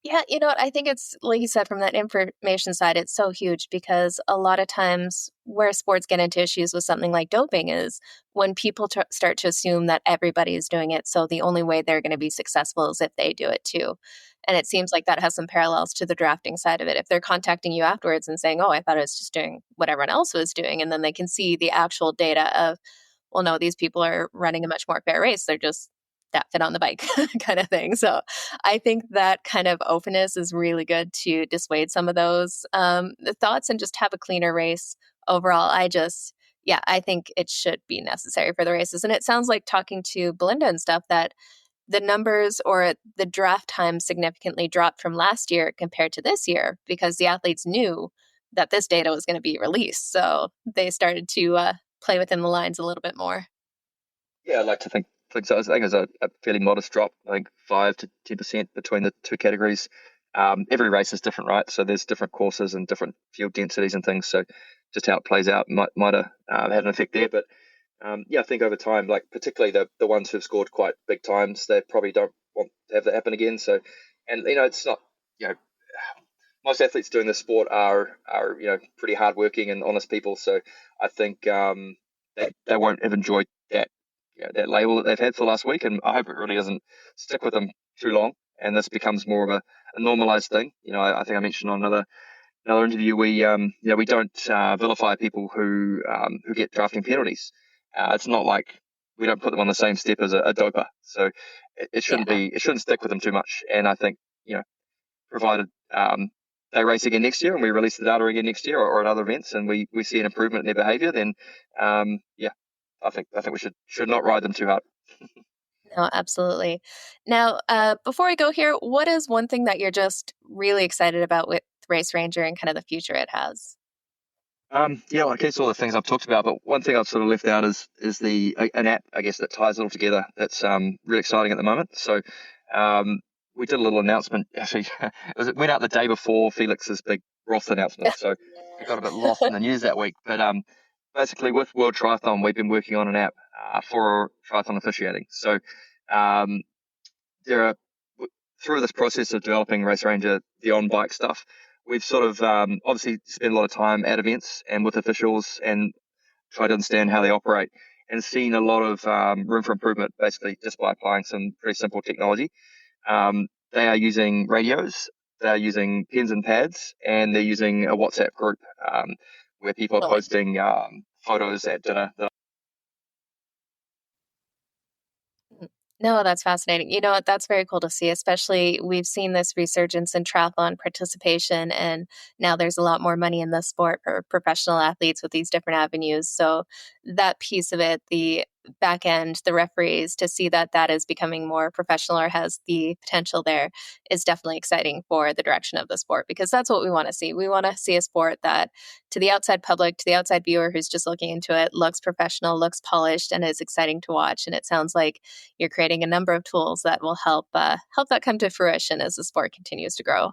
Yeah, you know what? I think it's, like you said, from that information side, it's so huge because a lot of times where sports get into issues with something like doping is when people start to assume that everybody is doing it. So the only way they're going to be successful is if they do it too. And it seems like that has some parallels to the drafting side of it. If they're contacting you afterwards and saying, oh, I thought I was just doing what everyone else was doing, and then they can see the actual data of, well, no, these people are running a much more fair race. They're just that fit on the bike kind of thing. So I think that kind of openness is really good to dissuade some of those thoughts and just have a cleaner race overall. I think it should be necessary for the races. And it sounds like talking to Belinda and stuff that the numbers or the draft time significantly dropped from last year compared to this year because the athletes knew that this data was going to be released. So they started to play within the lines a little bit more. Yeah, I'd like to think so. I think it was a fairly modest drop, I think 5 to 10% between the two categories. Every race is different, right? So there's different courses and different field densities and things. So just how it plays out might have had an effect there. But I think over time, like particularly the ones who've scored quite big times, they probably don't want to have that happen again. So, and it's not, most athletes doing this sport are pretty hardworking and honest people. So I think they won't have enjoyed that label that they've had for the last week, and I hope it really doesn't stick with them too long, and this becomes more of a normalized thing. I think I mentioned on another interview, we don't vilify people who get drafting penalties. It's not like we don't put them on the same step as a doper, so it shouldn't it shouldn't stick with them too much. And I think provided they race again next year and we release the data again next year or at other events, and we see an improvement in their behavior, then I think we should not ride them too hard. No, absolutely. Now, before we go here, what is one thing that you're just really excited about with Race Ranger and kind of the future it has? I guess all the things I've talked about, but one thing I've sort of left out is an app, I guess, that ties it all together. That's really exciting at the moment. So we did a little announcement. Actually, it went out the day before Felix's big Roth announcement, so it got a bit lost in the news that week. But basically, with World Triathlon, we've been working on an app for triathlon officiating. So there are, through this process of developing Race Ranger, the on-bike stuff, we've sort of obviously spent a lot of time at events and with officials and tried to understand how they operate and seen a lot of room for improvement, basically just by applying some pretty simple technology. They are using radios, they're using pens and pads, and they're using a WhatsApp group where people are posting photos at dinner. No, that's fascinating. You know what? That's very cool to see, especially we've seen this resurgence in triathlon participation, and now there's a lot more money in the sport for professional athletes with these different avenues. So that piece of it, the back end, the referees, to see that is becoming more professional or has the potential there is definitely exciting for the direction of the sport, because that's what we want to see. We want to see a sport that to the outside public, to the outside viewer who's just looking into it, looks professional, looks polished, and is exciting to watch. And it sounds like you're creating a number of tools that will help that come to fruition as the sport continues to grow.